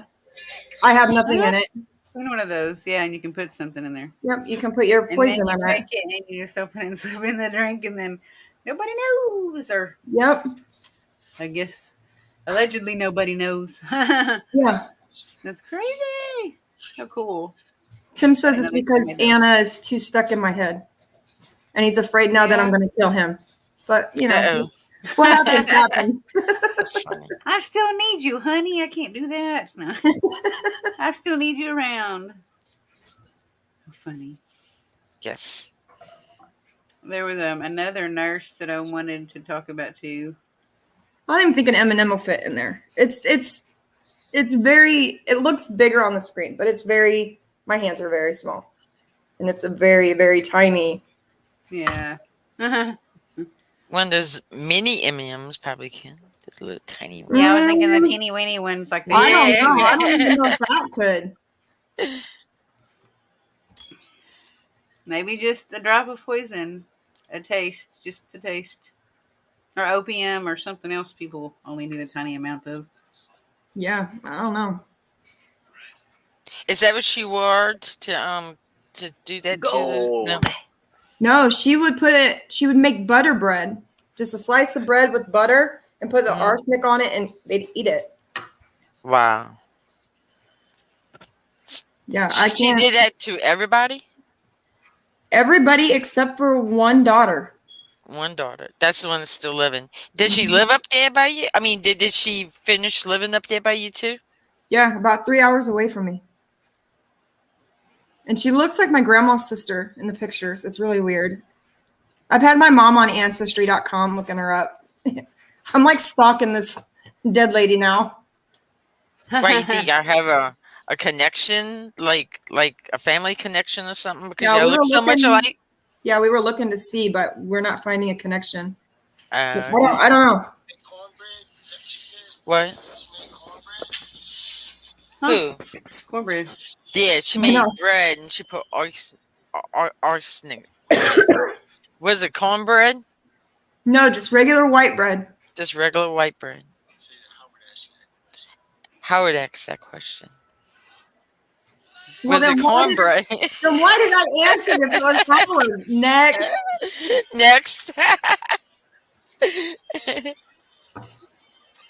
Speaker 3: I have nothing in
Speaker 1: I've
Speaker 3: it.
Speaker 1: seen one of those. Yeah, and you can put something in there.
Speaker 3: Yep, you can put your
Speaker 1: And then
Speaker 3: poison
Speaker 1: you
Speaker 3: in
Speaker 1: take
Speaker 3: it.
Speaker 1: it and you just open it and slip it in the drink, and then nobody knows. Or
Speaker 3: Yep.
Speaker 1: I guess allegedly nobody knows. That's
Speaker 3: Yeah.
Speaker 1: crazy. How cool.
Speaker 3: Tim
Speaker 1: I
Speaker 3: says
Speaker 1: didn't know
Speaker 3: it's
Speaker 1: they still
Speaker 3: because
Speaker 1: made those.
Speaker 3: Anna is too stuck in my head, and he's afraid now that I'm
Speaker 1: Yeah.
Speaker 3: going to kill him. But
Speaker 2: Uh-oh.
Speaker 3: what happens happens.
Speaker 2: That's funny.
Speaker 1: I still need you, honey. I can't do that. No. I still need you around. Funny.
Speaker 2: Yes.
Speaker 1: There was another nurse that I wanted to talk about too.
Speaker 3: I don't even think an M&M will fit in there. It's very. It looks bigger on the screen, but it's very. My hands are very small, and it's a very very tiny.
Speaker 1: Yeah.
Speaker 2: One of those mini M&Ms probably can. Those little tiny ones.
Speaker 1: Yeah, I was thinking the
Speaker 3: Mm,
Speaker 1: teeny weeny ones like the
Speaker 3: I don't
Speaker 1: Yogi
Speaker 3: know. I don't
Speaker 2: Yeah.
Speaker 3: even know if that could.
Speaker 1: Maybe just a drop of poison, a taste, just a taste, or opium or something else people only need a tiny amount of.
Speaker 3: Yeah, I don't know.
Speaker 2: Is that what she wore to do that to the no?
Speaker 1: Gold.
Speaker 3: No, she would put it. She would make butter bread, just a slice of bread with butter, and put the
Speaker 2: Mhm.
Speaker 3: arsenic on it, and they'd eat it.
Speaker 2: Wow.
Speaker 3: Yeah, I
Speaker 2: She
Speaker 3: can't.
Speaker 2: did that to everybody?
Speaker 3: Everybody except for one daughter.
Speaker 2: One daughter. That's the one that's still living. Did she live up there by you? I mean, did she finish living up there by you too?
Speaker 3: Yeah, about 3 hours away from me. And she looks like my grandma's sister in the pictures. It's really weird. I've had my mom on Ancestry.com looking her up. I'm like stalking this dead lady now.
Speaker 2: Why you think I have a connection, like a family connection or something? Because
Speaker 3: Yeah,
Speaker 2: y'all
Speaker 3: we
Speaker 2: look
Speaker 3: were
Speaker 2: so much
Speaker 3: looking.
Speaker 2: alike.
Speaker 3: Yeah, we were looking to see, but we're not finding a connection. So
Speaker 2: Okay.
Speaker 3: I don't know.
Speaker 2: What?
Speaker 1: Huh?
Speaker 2: Who?
Speaker 1: Cornbread.
Speaker 2: Yeah, she
Speaker 3: I
Speaker 2: made
Speaker 3: know.
Speaker 2: bread and she put arsenic on it. Was it cornbread?
Speaker 3: No, just regular white bread.
Speaker 2: Just regular white bread. Howard asked that question.
Speaker 3: Well,
Speaker 2: Was it cornbread?
Speaker 3: then why did I answer if it was Howard? Next.
Speaker 2: Next.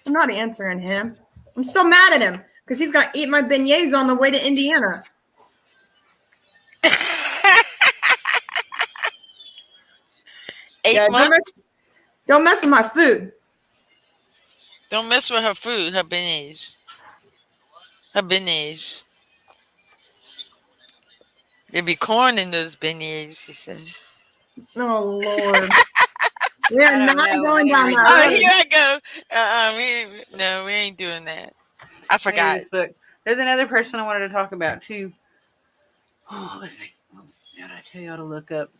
Speaker 3: I'm not answering him. I'm still mad at him because he's going to eat my beignets on the way to Indiana.
Speaker 2: 8
Speaker 3: Yeah,
Speaker 2: months?
Speaker 3: don't mess with my food.
Speaker 2: Don't mess with her food, her beignets. Her beignets. There'd be corn in those beignets, she said.
Speaker 3: Oh, Lord. We're
Speaker 1: I don't
Speaker 3: not
Speaker 1: know. I
Speaker 3: going
Speaker 1: need to
Speaker 3: down
Speaker 1: read
Speaker 3: that
Speaker 1: this
Speaker 2: Oh,
Speaker 1: book.
Speaker 2: here
Speaker 3: road.
Speaker 2: I go. No, we ain't doing that. I
Speaker 1: I need
Speaker 2: forgot.
Speaker 1: this book. There's another person I wanted to talk about too. Oh, what was it? Oh, did I tell y'all to look up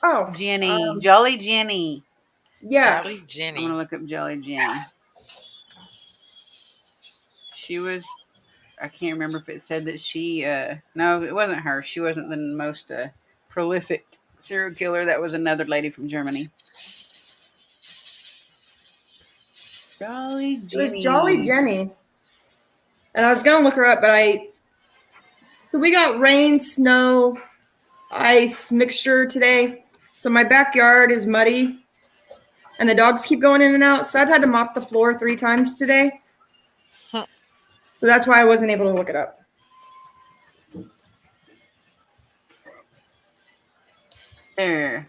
Speaker 3: Oh,
Speaker 1: Jenny? Jolly Jenny.
Speaker 3: yeah.
Speaker 2: Jolly
Speaker 1: I'm
Speaker 2: Jenny.
Speaker 1: gonna look up Jolly Jenny. She was. I can't remember if it said that she. No, it wasn't her. She wasn't the most prolific serial killer. That was another lady from Germany. Jolly
Speaker 3: It was Jolly
Speaker 1: Jenny.
Speaker 3: Jenny. And I was going to look her up, but so we got rain, snow, ice mixture today. So my backyard is muddy and the dogs keep going in and out. So I've had to mop the floor 3 times today. So that's why I wasn't able to look it up.
Speaker 1: There.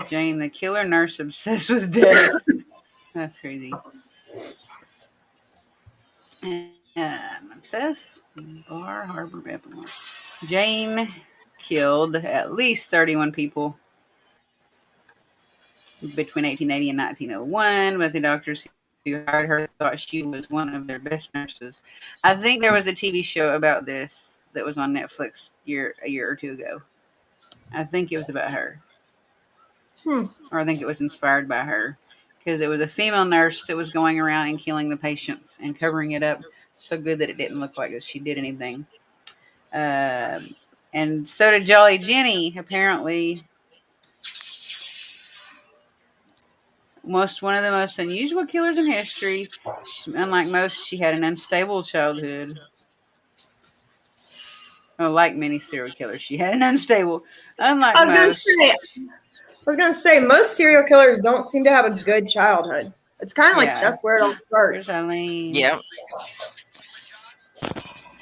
Speaker 1: Jane, the killer nurse obsessed with death. That's crazy. Obsessed. Bar Harbor Babylon. Jane killed at least 31 people between 1880 and 1901, but the doctors who hired her thought she was one of their best nurses. I think there was a TV show about this that was on Netflix a year or two ago. I think it was about her. Or I think it was inspired by her. because it was a female nurse that was going around and killing the patients and covering it up so good that it didn't look like that she did anything. And so did Jolly Jenny. Apparently, one of the most unusual killers in history. Unlike most, she had an unstable childhood. Well, like many serial killers, she had an unstable. Unlike most,
Speaker 3: I was gonna say most serial killers don't seem to have a good childhood. It's kind of like that's where it all starts.
Speaker 1: Here's Eileen.
Speaker 2: Yep.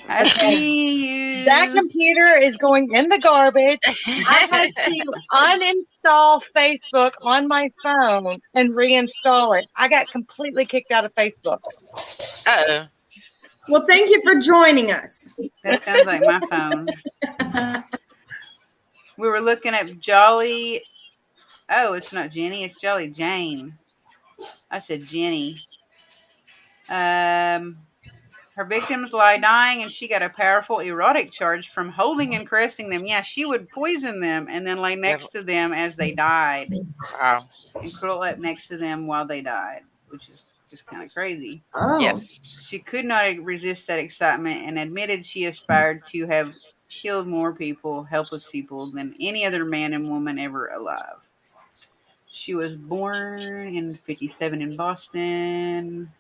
Speaker 1: I see you.
Speaker 4: That computer is going in the garbage. I had to uninstall Facebook on my phone and reinstall it. I got completely kicked out of Facebook.
Speaker 2: Uh-oh.
Speaker 3: Well, thank you for joining us.
Speaker 1: That sounds like my phone. We were looking at Jolly. Oh, it's not Jenny. It's Jolly Jane. I said Jenny. Her victims lie dying, and she got a powerful erotic charge from holding and caressing them. Yeah, she would poison them and then lay next to them as they died.
Speaker 2: Wow.
Speaker 1: And curl up next to them while they died, which is just kind of crazy.
Speaker 3: Oh.
Speaker 2: Yes.
Speaker 1: She could not resist that excitement and admitted she aspired to have killed more people, helpless people, than any other man and woman ever alive. She was born in 1957 in Boston.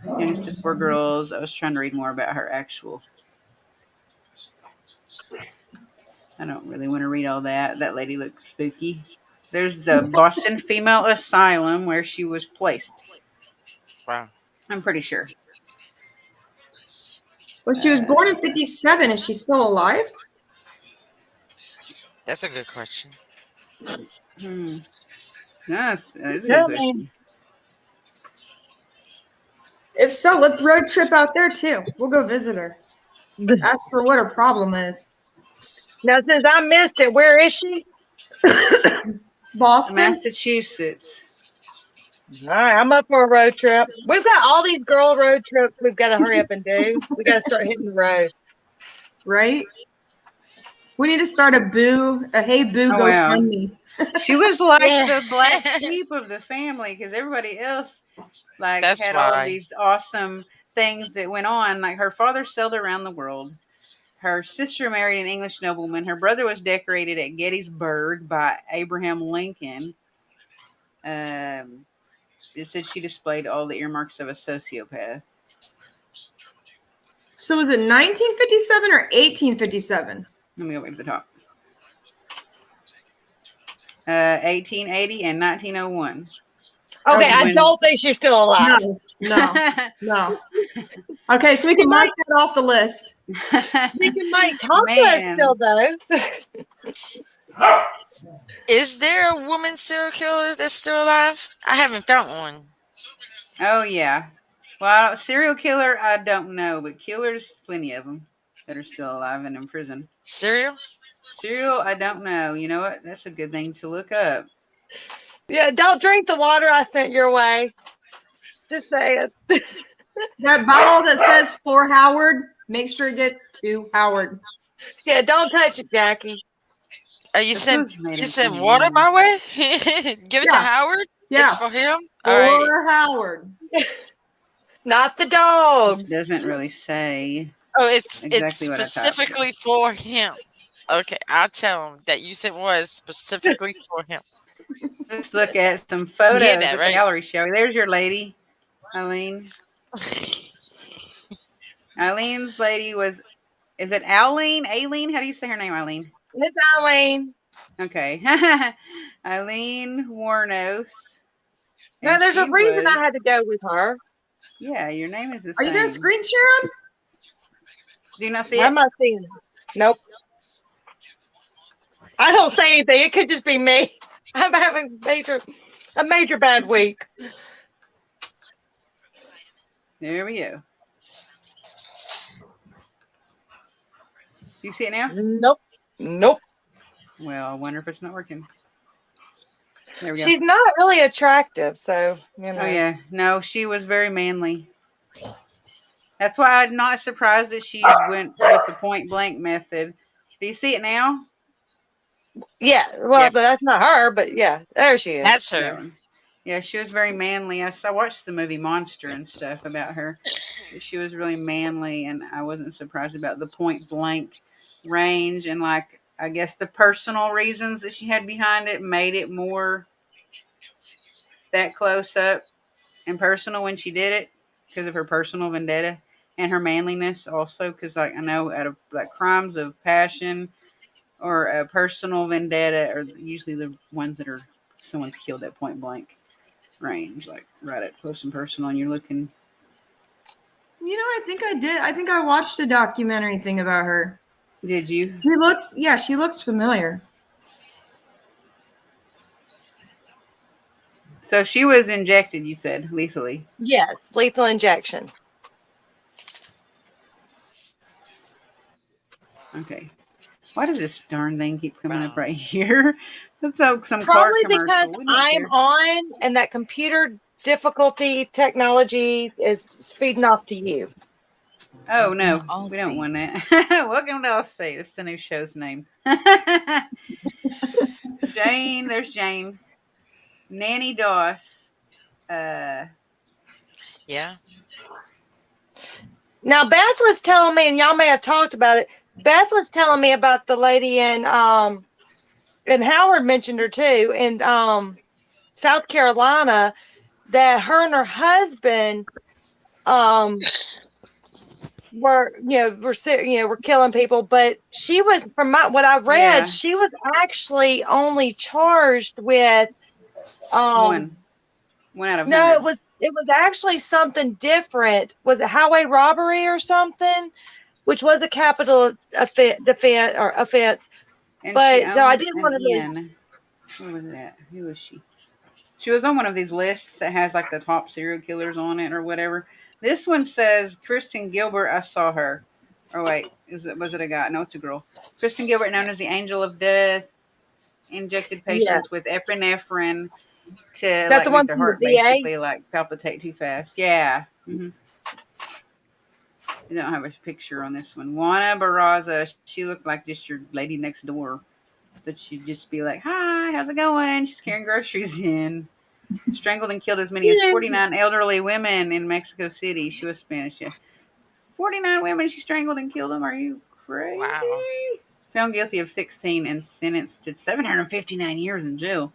Speaker 1: Youngest of 4 girls. I was trying to read more about her actual. I don't really want to read all that. That lady looks spooky. There's the Boston Female Asylum where she was placed.
Speaker 2: Wow.
Speaker 1: I'm pretty sure.
Speaker 3: Well, she was born in 1957. Is she still alive?
Speaker 2: That's a good question.
Speaker 1: No, that's a good question.
Speaker 3: If so, let's road trip out there too. We'll go visit her. Ask her what her problem is.
Speaker 4: Now, since I missed it, where is she?
Speaker 3: Boston?
Speaker 1: Massachusetts.
Speaker 4: All right, I'm up for a road trip. We've got all these girl road trips we've got to hurry up and do. We got to start hitting the road.
Speaker 3: Right? We need to start a Hey Boo GoFundMe.
Speaker 1: She was like the black sheep of the family because everybody else had all of these awesome things that went on. Like her father sailed around the world. Her sister married an English nobleman. Her brother was decorated at Gettysburg by Abraham Lincoln. It said she displayed all the earmarks of a sociopath.
Speaker 3: So was it 1957 or 1857?
Speaker 1: Let me go back to the top. 1880 and 1901.
Speaker 4: Okay, I don't think she's still alive.
Speaker 3: No. Okay, so we can mark that off the list.
Speaker 4: We can might talk to us still, though.
Speaker 2: Is there a woman serial killer that's still alive? I haven't found one.
Speaker 1: Oh, yeah. Well, serial killer, I don't know, but killers, plenty of them that are still alive and in prison.
Speaker 2: Serial,
Speaker 1: I don't know. You know what? That's a good thing to look up.
Speaker 4: Yeah, don't drink the water I sent your way. Just saying.
Speaker 3: That bottle that says for Howard, make sure it gets to Howard.
Speaker 4: Yeah, don't touch it, Jackie.
Speaker 2: you sent water my way? Give it to Howard?
Speaker 3: Yeah.
Speaker 2: It's for him?
Speaker 3: For Howard.
Speaker 4: Not the dogs.
Speaker 1: It doesn't really say.
Speaker 2: Oh, it's
Speaker 1: exactly
Speaker 2: specifically for him. Okay, I'll tell him that you said was specifically for him.
Speaker 1: Let's look at some photos
Speaker 2: that,
Speaker 1: at
Speaker 2: right?
Speaker 1: the gallery show. There's your lady, Eileen. Eileen's lady was, is it Aileen? Aileen? How do you say her name, Eileen?
Speaker 4: Miss Eileen.
Speaker 1: Okay. Eileen Warnos.
Speaker 4: No, there's a reason I had to go with her.
Speaker 1: Yeah, your name is the
Speaker 3: Are
Speaker 1: same.
Speaker 3: you going to screen share on?
Speaker 1: Do you not see
Speaker 4: Why
Speaker 1: it?
Speaker 4: am I seeing it? Nope. I don't say anything. It could just be me. I'm having a major bad week.
Speaker 1: There we go. Do you see it now?
Speaker 4: Nope.
Speaker 1: Well, I wonder if it's not working. There we go.
Speaker 4: She's not really attractive, so you know.
Speaker 1: Oh yeah, no, she was very manly. That's why I'm not surprised that she went with the point blank method. Do you see it now?
Speaker 4: Yeah, well, but that's not her. But yeah, there she is.
Speaker 2: That's her.
Speaker 1: Yeah, she was very manly. I watched the movie Monster and stuff about her. She was really manly, and I wasn't surprised about the point blank range. And, like, I guess the personal reasons that she had behind it made it more that close up and personal when she did it because of her personal vendetta and her manliness also. Because, like, I know out of like crimes of passion or a personal vendetta are usually the ones that are someone's killed at point blank range, like right up close and personal, and you're looking.
Speaker 3: I think I did. I think I watched a documentary thing about her.
Speaker 1: Did you?
Speaker 3: She looks familiar.
Speaker 1: So she was injected, you said, lethally.
Speaker 4: Yes, lethal injection.
Speaker 1: Okay. Why does this darn thing keep coming up right here? That's some car
Speaker 4: Probably because
Speaker 1: commercial. We don't
Speaker 4: I'm
Speaker 1: care.
Speaker 4: on and that computer difficulty technology is feeding off to you.
Speaker 1: Oh no, we don't
Speaker 2: Allstate.
Speaker 1: want that. Welcome to Allstate. That's the new show's name. Jane, there's Jane. Nanny Doss. Uh,
Speaker 2: Yeah.
Speaker 4: Now Beth was telling me, and y'all may have talked about it. Beth was telling me about the lady and Howard mentioned her too in South Carolina, that her and her husband were killing people, but she was, from what I read,
Speaker 1: yeah,
Speaker 4: she was actually only charged with um
Speaker 1: one out of
Speaker 4: no,
Speaker 1: hundreds.
Speaker 4: it was actually something different. Was it highway robbery or something, which was a capital offense.
Speaker 1: And she
Speaker 4: But so I
Speaker 1: owned
Speaker 4: didn't
Speaker 1: an
Speaker 4: want to
Speaker 1: inn. What was that? Who was she? She was on one of these lists that has like the top serial killers on it or whatever. This one says Kristen Gilbert. I saw her. Oh wait, was it a guy? No, it's a girl. Kristen Gilbert, known as the Angel of Death, injected
Speaker 4: yeah.
Speaker 1: patients with epinephrine to
Speaker 4: That
Speaker 1: like
Speaker 4: the
Speaker 1: make
Speaker 4: one
Speaker 1: their
Speaker 4: from the
Speaker 1: heart
Speaker 4: VA?
Speaker 1: basically like palpitate too fast. Yeah. You don't have a picture on this one. Juana Barraza. She looked like just your lady next door. That she'd just be like, "Hi, how's it going?" She's carrying groceries in. Strangled and killed as many as 49 elderly women in Mexico City. She was Spanish. Yeah. 49 women she strangled and killed them. Are you crazy?
Speaker 2: Wow.
Speaker 1: Found guilty of 16 and sentenced to 759 years in jail.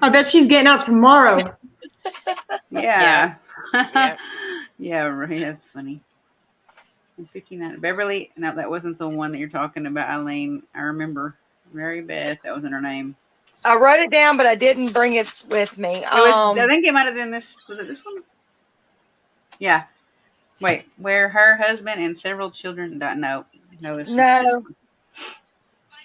Speaker 3: I bet she's getting out tomorrow.
Speaker 1: Yeah.
Speaker 2: Yep.
Speaker 1: Yeah, right. That's funny. 59. Beverly, no, that wasn't the one that you're talking about, Eileen. I remember. Mary Beth, that wasn't her name.
Speaker 4: I wrote it down, but I didn't bring it with me.
Speaker 1: It was, I think it might have been this. Was it this one? Yeah. Wait, where her husband and several children died. No, this was a different
Speaker 4: No,
Speaker 1: one.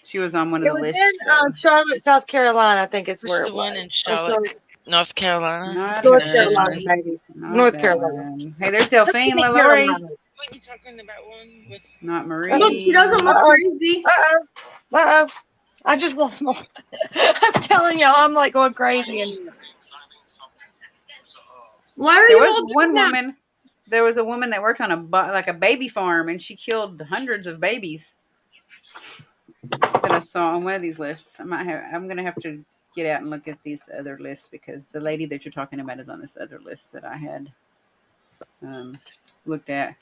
Speaker 1: She was on one of
Speaker 4: it
Speaker 1: the
Speaker 4: was
Speaker 1: lists.
Speaker 4: in Charlotte, South Carolina. I think is
Speaker 2: What's
Speaker 4: where
Speaker 2: the
Speaker 4: it
Speaker 2: one
Speaker 4: was.
Speaker 2: in
Speaker 4: Or
Speaker 2: Charlotte, North Carolina?
Speaker 1: Not
Speaker 4: North
Speaker 1: that
Speaker 2: Because
Speaker 4: Carolina,
Speaker 1: one.
Speaker 4: maybe.
Speaker 1: Not
Speaker 4: North
Speaker 1: that
Speaker 4: Carolina.
Speaker 1: one. Hey, there's
Speaker 4: Let's
Speaker 1: Delphine
Speaker 4: see
Speaker 1: LaLaurie.
Speaker 4: Carolina.
Speaker 2: what you talking about? One with
Speaker 1: Not
Speaker 3: She doesn't look
Speaker 1: Marie.
Speaker 3: crazy.
Speaker 4: Uh-oh. I just lost my. I'm telling y'all, I'm like going crazy.
Speaker 3: Why are
Speaker 1: There
Speaker 3: you
Speaker 1: was
Speaker 3: all
Speaker 1: one
Speaker 3: doing that?
Speaker 1: woman. There was a woman that worked on like a baby farm, and she killed hundreds of babies that I saw on one of these lists. I'm gonna have to get out and look at these other lists because the lady that you're talking about is on this other list that I had um, looked at.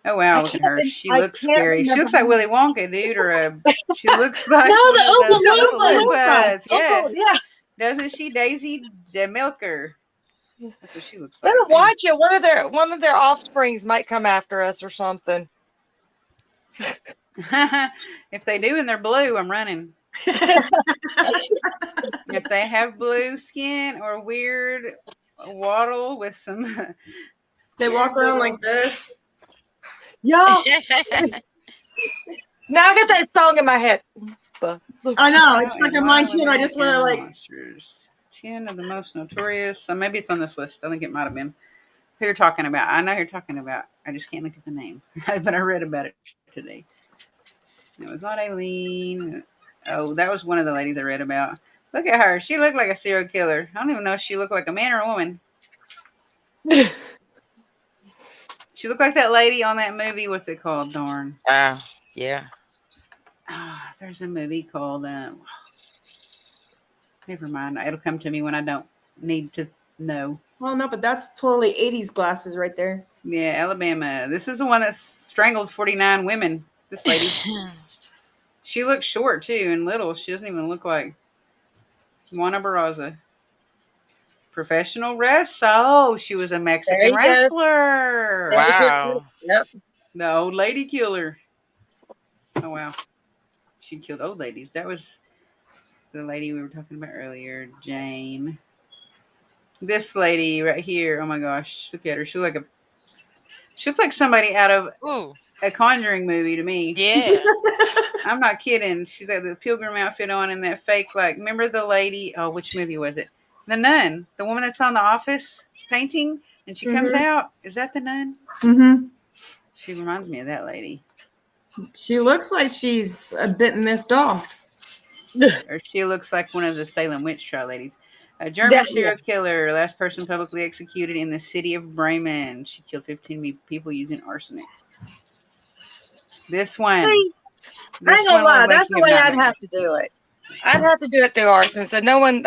Speaker 1: Oh wow, look at her. She
Speaker 4: I
Speaker 1: looks
Speaker 4: can't
Speaker 1: scary. She
Speaker 4: remember.
Speaker 1: looks like Willy Wonka, dude, or she looks like
Speaker 4: No,
Speaker 1: one
Speaker 4: the
Speaker 1: of
Speaker 4: Oompa
Speaker 1: those Oompa
Speaker 4: Loompas.
Speaker 1: Loompas. Yes.
Speaker 4: Yeah.
Speaker 1: Doesn't she? Daisy the Milker. That's what she looks
Speaker 4: Better
Speaker 1: like. Man.
Speaker 4: watch it. One of their offsprings might come after us or something.
Speaker 1: If they do and they're blue, I'm running. If they have blue skin or weird waddle with some
Speaker 3: They walk
Speaker 1: weird
Speaker 3: around
Speaker 1: little.
Speaker 3: like this.
Speaker 4: Y'all, now I got that song in my head.
Speaker 3: I know.
Speaker 1: How
Speaker 3: It's like
Speaker 1: and
Speaker 3: a
Speaker 1: why
Speaker 3: mine too. And I
Speaker 1: women
Speaker 3: just want to
Speaker 1: and
Speaker 3: like.
Speaker 1: monsters. 10 of the most notorious. So maybe it's on this list. I think it might have been. Who you're talking about? I know who you're talking about. I just can't look at the name, but I read about it today. It was not Aileen. Oh, that was one of the ladies I read about. Look at her. She looked like a serial killer. I don't even know if she looked like a man or a woman. She looked like that lady on that movie. What's it called? Darn.
Speaker 2: Yeah.
Speaker 1: There's a movie called Never mind. It'll come to me when I don't need to know.
Speaker 3: Well, no, but that's totally 80s glasses right there.
Speaker 1: Yeah, Alabama. This is the one that strangled 49 women. This lady. She looks short too and little. She doesn't even look like Juana Barraza. Professional wrestler. Oh, she was a
Speaker 4: There
Speaker 1: Mexican
Speaker 4: you go.
Speaker 1: wrestler.
Speaker 4: There's your
Speaker 2: Wow.
Speaker 4: Yep.
Speaker 1: The old lady killer. Oh wow. She killed old ladies. That was the lady we were talking about earlier, Jane. This lady right here. Oh my gosh, look at her. She looks like somebody out of
Speaker 2: Ooh.
Speaker 1: a Conjuring movie to me.
Speaker 2: Yeah.
Speaker 1: I'm not kidding. She's got the pilgrim outfit on and that fake, like, remember the lady? Oh, which movie was it? The Nun, the woman that's on The Office painting, and she comes out. Is that the Nun?
Speaker 3: Mm-hmm.
Speaker 1: She reminds me of that lady.
Speaker 3: She looks like she's a bit miffed off.
Speaker 1: Or she looks like one of the Salem witch trial ladies. A German serial killer, last person publicly executed in the city of Bremen. She killed 15 people using arsenic. This one.
Speaker 4: See, I
Speaker 1: This
Speaker 4: ain't gonna
Speaker 1: one will
Speaker 4: lie.
Speaker 1: make
Speaker 4: That's
Speaker 1: you
Speaker 4: the
Speaker 1: have
Speaker 4: way I'd
Speaker 1: nightmares.
Speaker 4: have to do it. I'd have to do it through arson. So no one,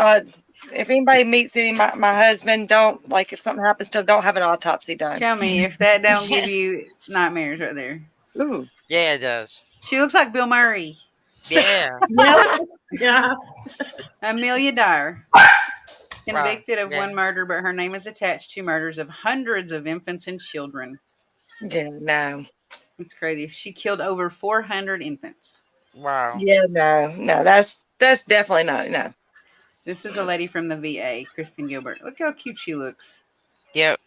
Speaker 4: if anybody meets my husband, don't like if something happens to him, don't have an autopsy done.
Speaker 1: Tell me if that don't give you nightmares right there.
Speaker 4: Ooh.
Speaker 2: Yeah, it does.
Speaker 1: She looks like Bill Murray.
Speaker 2: Yeah.
Speaker 3: Yeah. Yeah.
Speaker 1: Amelia Dyer. Convicted of
Speaker 2: Yeah.
Speaker 1: one murder, but her name is attached to murders of hundreds of infants and children.
Speaker 4: Yeah, no.
Speaker 1: It's crazy. She killed over 400 infants.
Speaker 2: Wow.
Speaker 4: Yeah, no. That's definitely no.
Speaker 1: This is a lady from the VA, Kristen Gilbert. Look how cute she looks.
Speaker 2: Yep.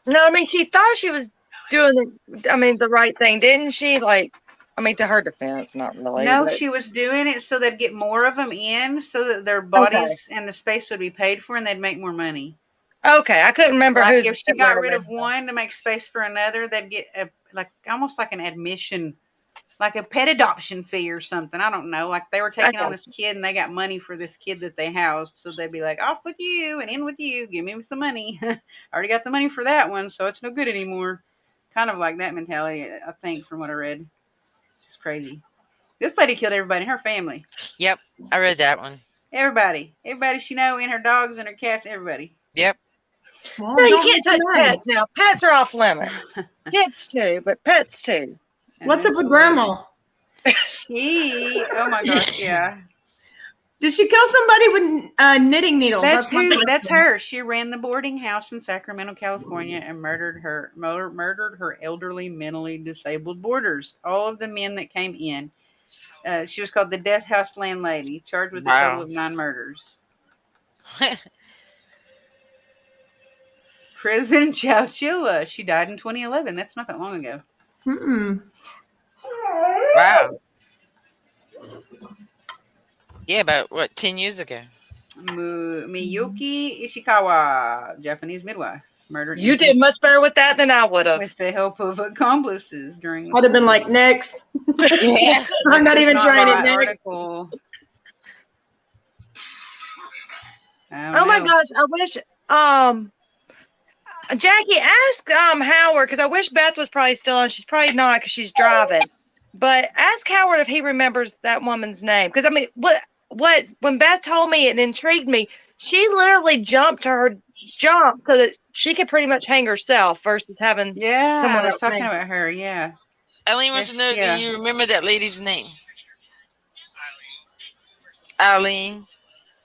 Speaker 4: No, I mean she thought she was doing the right thing, didn't she? Like, I mean, to her defense, not really.
Speaker 1: No,
Speaker 4: But
Speaker 1: she was doing it so they'd get more of them in so that their
Speaker 4: okay,
Speaker 1: bodies and the space would be paid for and they'd make more money.
Speaker 4: okay, I couldn't remember
Speaker 1: Like
Speaker 4: whose
Speaker 1: if she
Speaker 4: they
Speaker 1: got
Speaker 4: were.
Speaker 1: rid of one to make space for another, they'd get almost like an admission, like a pet adoption fee or something. I don't know. Like they were taking on
Speaker 4: Okay,
Speaker 1: this kid and they got money for this kid that they housed. So they'd be like, off with you and in with you. Give me some money. I already got the money for that one, so it's no good anymore. Kind of like that mentality, I think, from what I read. It's just crazy. This lady killed everybody in her family.
Speaker 2: Yep. I read that one.
Speaker 1: Everybody. Everybody she know, and her dogs and her cats, everybody.
Speaker 2: Yep.
Speaker 3: Well,
Speaker 4: no, you
Speaker 3: don't
Speaker 4: can't touch
Speaker 3: mention that.
Speaker 4: pets now. Pets are off limits. Kids too, but pets too.
Speaker 1: And
Speaker 3: What's up
Speaker 1: this
Speaker 3: with
Speaker 1: lady-
Speaker 3: grandma?
Speaker 1: Oh my gosh, yeah.
Speaker 3: Did she kill somebody with knitting needles?
Speaker 1: That's
Speaker 3: my
Speaker 1: who. That's
Speaker 3: question.
Speaker 1: her. She ran the boarding house in Sacramento, California, and murdered her elderly, mentally disabled boarders. All of the men that came in. She was called the Death House Landlady, charged with a total
Speaker 2: Wow.
Speaker 1: of 9 murders. President Chowchilla. She died in 2011. That's not that long ago.
Speaker 3: Mm-mm.
Speaker 2: Wow. Yeah, about what, 10 years ago?
Speaker 1: Miyuki Ishikawa, Japanese midwife, murdered
Speaker 4: You did much better with that than I would have.
Speaker 1: with the help of accomplices during the
Speaker 3: I'd have been like, next.
Speaker 2: Yeah.
Speaker 3: I'm not even
Speaker 1: Not
Speaker 3: trying
Speaker 1: my
Speaker 3: it next.
Speaker 1: article.
Speaker 4: Oh my gosh, I wish Jackie ask Howard, because I wish Beth was probably still on. She's probably not because she's driving. But ask Howard if he remembers that woman's name. Because I mean, what when Beth told me, it intrigued me. She literally jumped to her jump so that she could pretty much hang herself versus having
Speaker 1: Yeah,
Speaker 4: someone
Speaker 1: I was
Speaker 4: else
Speaker 1: talking
Speaker 4: hang.
Speaker 1: about her. Yeah.
Speaker 2: Eileen wants to know,
Speaker 1: Yeah.
Speaker 2: do you remember that lady's name? Eileen.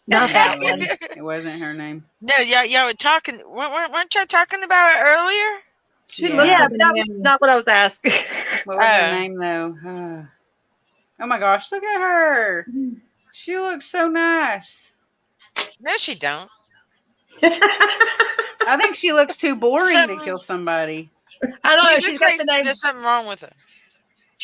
Speaker 4: Not that one.
Speaker 1: It wasn't her name.
Speaker 2: No, y'all were talking. Weren't y'all talking about it earlier?
Speaker 3: She
Speaker 1: Yeah.
Speaker 3: looks
Speaker 4: Yeah,
Speaker 3: like
Speaker 4: but that was not what I was asking.
Speaker 1: What was her name though? Oh my gosh, look at her. She looks so nice.
Speaker 2: No, she don't.
Speaker 1: I think she looks too boring to
Speaker 2: Something-
Speaker 1: kill somebody.
Speaker 4: I don't know.
Speaker 2: She
Speaker 4: She's
Speaker 2: looks
Speaker 4: got
Speaker 2: like
Speaker 4: the name.
Speaker 2: there's something wrong with her.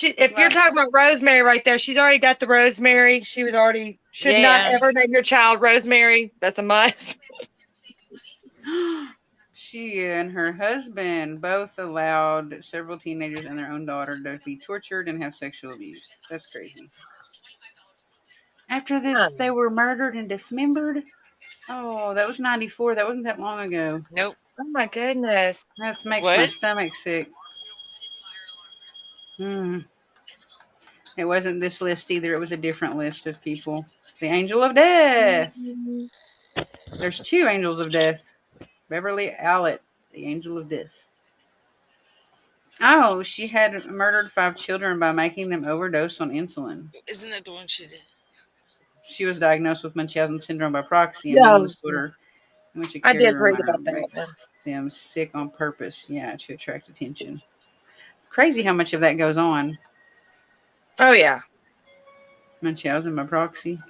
Speaker 4: If you're
Speaker 1: Right.
Speaker 4: talking about Rosemary right there, she's already got the Rosemary. She was already should not
Speaker 2: Yeah.
Speaker 4: ever name your child Rosemary. That's a must.
Speaker 1: She and her husband both allowed several teenagers and their own daughter to be tortured and have sexual abuse. That's crazy. After this, they were murdered and dismembered. Oh, that was 94. That wasn't that long ago.
Speaker 2: Nope.
Speaker 4: Oh my goodness.
Speaker 1: That makes my
Speaker 2: What?
Speaker 1: stomach sick. It wasn't this list either. It was a different list of people. The angel of death. There's 2 angels of death. Beverly Allett, the angel of death. Oh, she had murdered 5 children by making them overdose on insulin.
Speaker 2: Isn't that the one she did?
Speaker 1: She was diagnosed with Munchausen syndrome by proxy, a
Speaker 4: No.
Speaker 1: mental disorder in which a
Speaker 4: I did
Speaker 1: caregiver
Speaker 4: read
Speaker 1: minor
Speaker 4: about that one.
Speaker 1: makes them sick on purpose. Yeah, to attract attention. It's crazy how much of that goes on.
Speaker 4: Oh yeah.
Speaker 1: Munchausen by proxy.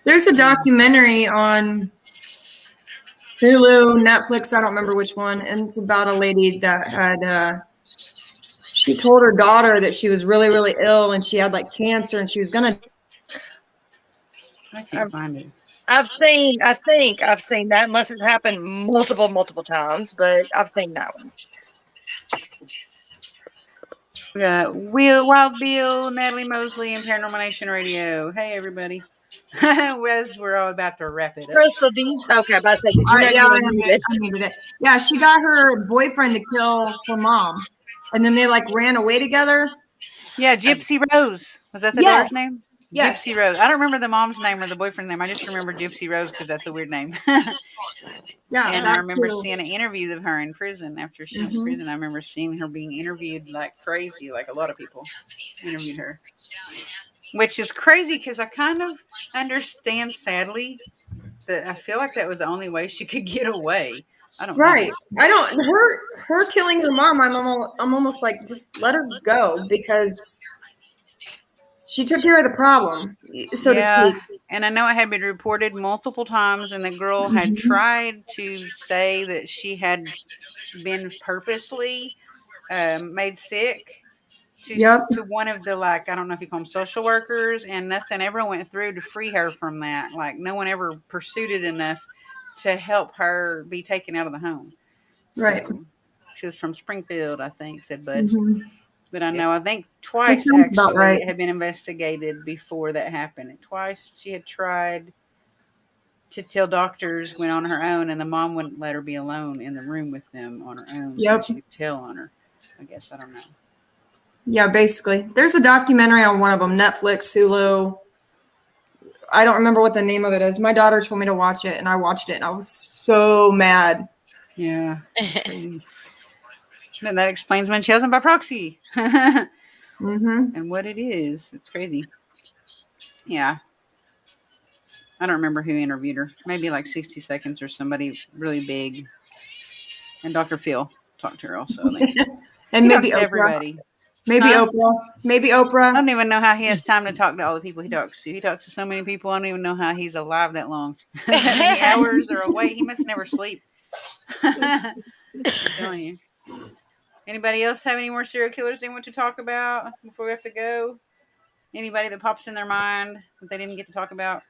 Speaker 3: There's a documentary on Hulu, Netflix, I don't remember which one, and it's about a lady that had she told her daughter that she was really, really ill and she had like cancer and she was gonna.
Speaker 1: I can't find it.
Speaker 4: I think I've seen that, unless it happened multiple times, but I've seen that one.
Speaker 1: We got Wild Bill, Natalie Mosley, and Paranormal Nation Radio. Hey, everybody. We're all about to wrap it up.
Speaker 4: Crystal, do you? Okay, I'm about to say, did you know
Speaker 3: Yeah,
Speaker 4: you
Speaker 3: I
Speaker 4: were muted?
Speaker 3: muted it. Yeah, she got her boyfriend to kill her mom, and then they like ran away together.
Speaker 1: Yeah, Gypsy Rose. Was that the
Speaker 3: Yes.
Speaker 1: daughter's name?
Speaker 3: Yes.
Speaker 1: Gypsy Rose. I don't remember the mom's name or the boyfriend's name. I just remember Gypsy Rose because that's a weird name.
Speaker 3: Yeah,
Speaker 1: And I
Speaker 3: that's
Speaker 1: remember
Speaker 3: who-
Speaker 1: seeing an interview of her in prison after she went to prison. I remember seeing her being interviewed like crazy, like a lot of people interviewed her. Which is crazy because I kind of understand, sadly, that I feel like that was the only way she could get away. I don't
Speaker 3: Right.
Speaker 1: know.
Speaker 3: I don't. Her killing her mom. I'm almost like just let her go because she took care of the problem, so to speak.
Speaker 1: And I know it had been reported multiple times, and the girl had tried to say that she had been purposely made sick to one of the, like, I don't know if you call them social workers, and nothing ever went through to free her from that. Like, no one ever pursued it enough to help her be taken out of the home.
Speaker 3: Right.
Speaker 1: So, she was from Springfield, I think, said Bud. But I think twice
Speaker 3: sounds about
Speaker 1: actually
Speaker 3: right.
Speaker 1: it had been investigated before that happened. And twice she had tried to tell doctors, went on her own, and the mom wouldn't let her be alone in the room with them on her own so that she could tell on her. I guess, I don't know.
Speaker 3: Yeah, basically. There's a documentary on one of them, Netflix, Hulu. I don't remember what the name of it is. My daughter told me to watch it, and I watched it, and I was so mad.
Speaker 1: Yeah. And that explains Munchausen by proxy. And what it is. It's crazy. Yeah. I don't remember who interviewed her. Maybe like 60 Seconds or somebody really big. And Dr. Phil talked to her also.
Speaker 3: And maybe
Speaker 1: Oprah.
Speaker 3: Oprah.
Speaker 1: Everybody.
Speaker 3: Maybe
Speaker 1: Huh?
Speaker 3: Oprah. Maybe
Speaker 1: I
Speaker 3: Oprah.
Speaker 1: don't even know how he has time to talk to all the people he talks to. He talks to so many people. I don't even know how he's alive that long. That many hours or awake. He must never sleep. I'm telling you. Anybody else have any more serial killers they want to talk about before we have to go? Anybody that pops in their mind that they didn't get to talk about?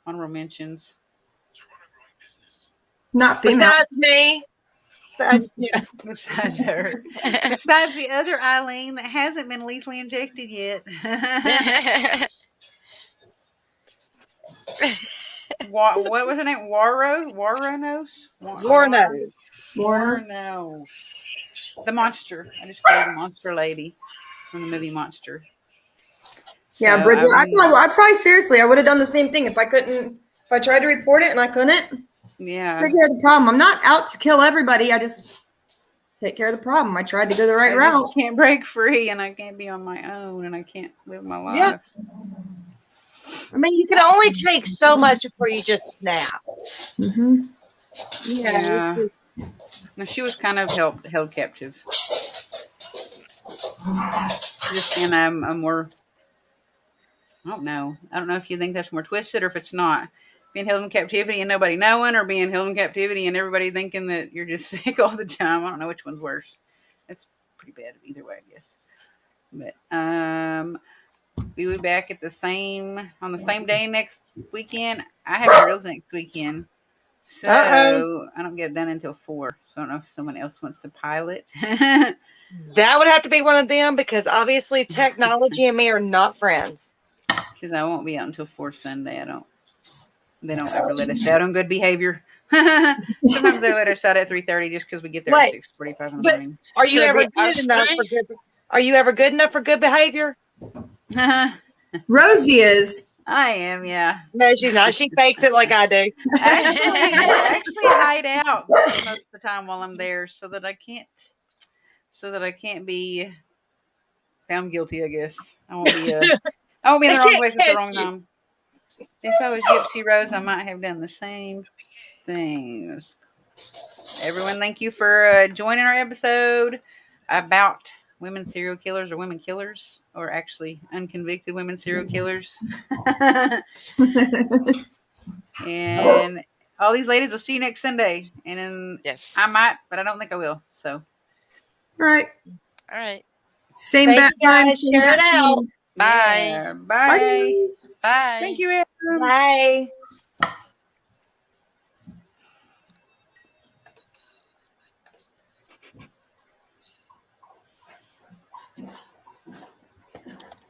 Speaker 1: Honorable mentions.
Speaker 3: Not female.
Speaker 4: Besides me. Yeah.
Speaker 1: Besides her. Besides the other Eileen that hasn't been lethally injected yet. What was her name? Warrenos? Warrenos. The monster. I just call her the monster lady from the movie Monster.
Speaker 3: Yeah,
Speaker 1: So,
Speaker 3: Bridget. I probably seriously, I would have done the same thing if I tried to report it and I couldn't.
Speaker 1: Yeah.
Speaker 3: Take care of the problem. I'm not out to kill everybody. I just take care of the problem. I tried to go the right route.
Speaker 1: I just can't break free, and I can't be on my own, and I can't live my life.
Speaker 4: Yeah. I mean, you can only take so much before you just snap.
Speaker 1: Yeah. No, she was kind of held captive. Just in a more, I don't know. I don't know if you think that's more twisted or if it's not. Being held in captivity and nobody knowing, or being held in captivity and everybody thinking that you're just sick all the time. I don't know which one's worse. It's pretty bad either way, I guess. But we'll be back on the same day next weekend. I have drills next weekend. So I don't get it done until 4. So I don't know if someone else wants to pilot.
Speaker 4: That would have to be one of them because obviously technology and me are not friends.
Speaker 1: Because I won't be out until 4 Sunday. They don't ever let us out on good behavior. Sometimes they let us out at 3:30 just because we get there at 6:45 in the morning.
Speaker 4: Are you ever good enough for good? Are you ever good enough for good behavior?
Speaker 3: Rosie is.
Speaker 1: I am, yeah.
Speaker 4: No, she's not. She fakes it like I do.
Speaker 1: I actually hide out most of the time while I'm there so that I can't be found guilty, I guess. I won't be in
Speaker 4: They
Speaker 1: the wrong
Speaker 4: can't
Speaker 1: place at the
Speaker 4: catch
Speaker 1: wrong
Speaker 4: you.
Speaker 1: time. If I was Gypsy Rose, I might have done the same things. Everyone, thank you for joining our episode about women serial killers or women killers, or actually unconvicted women serial killers. And all these ladies will see you next Sunday. And then I
Speaker 2: Yes.
Speaker 1: might, but I don't think I will. So,
Speaker 3: All right.
Speaker 2: All right.
Speaker 3: Same
Speaker 4: Thank
Speaker 3: bat
Speaker 4: you
Speaker 3: time,
Speaker 4: guys.
Speaker 3: same
Speaker 4: Share it
Speaker 3: bat
Speaker 4: out.
Speaker 3: team.
Speaker 2: Bye.
Speaker 1: yeah.
Speaker 3: Bye,
Speaker 1: Bye.
Speaker 3: guys.
Speaker 2: Bye.
Speaker 1: Thank you, Adam.
Speaker 4: Bye.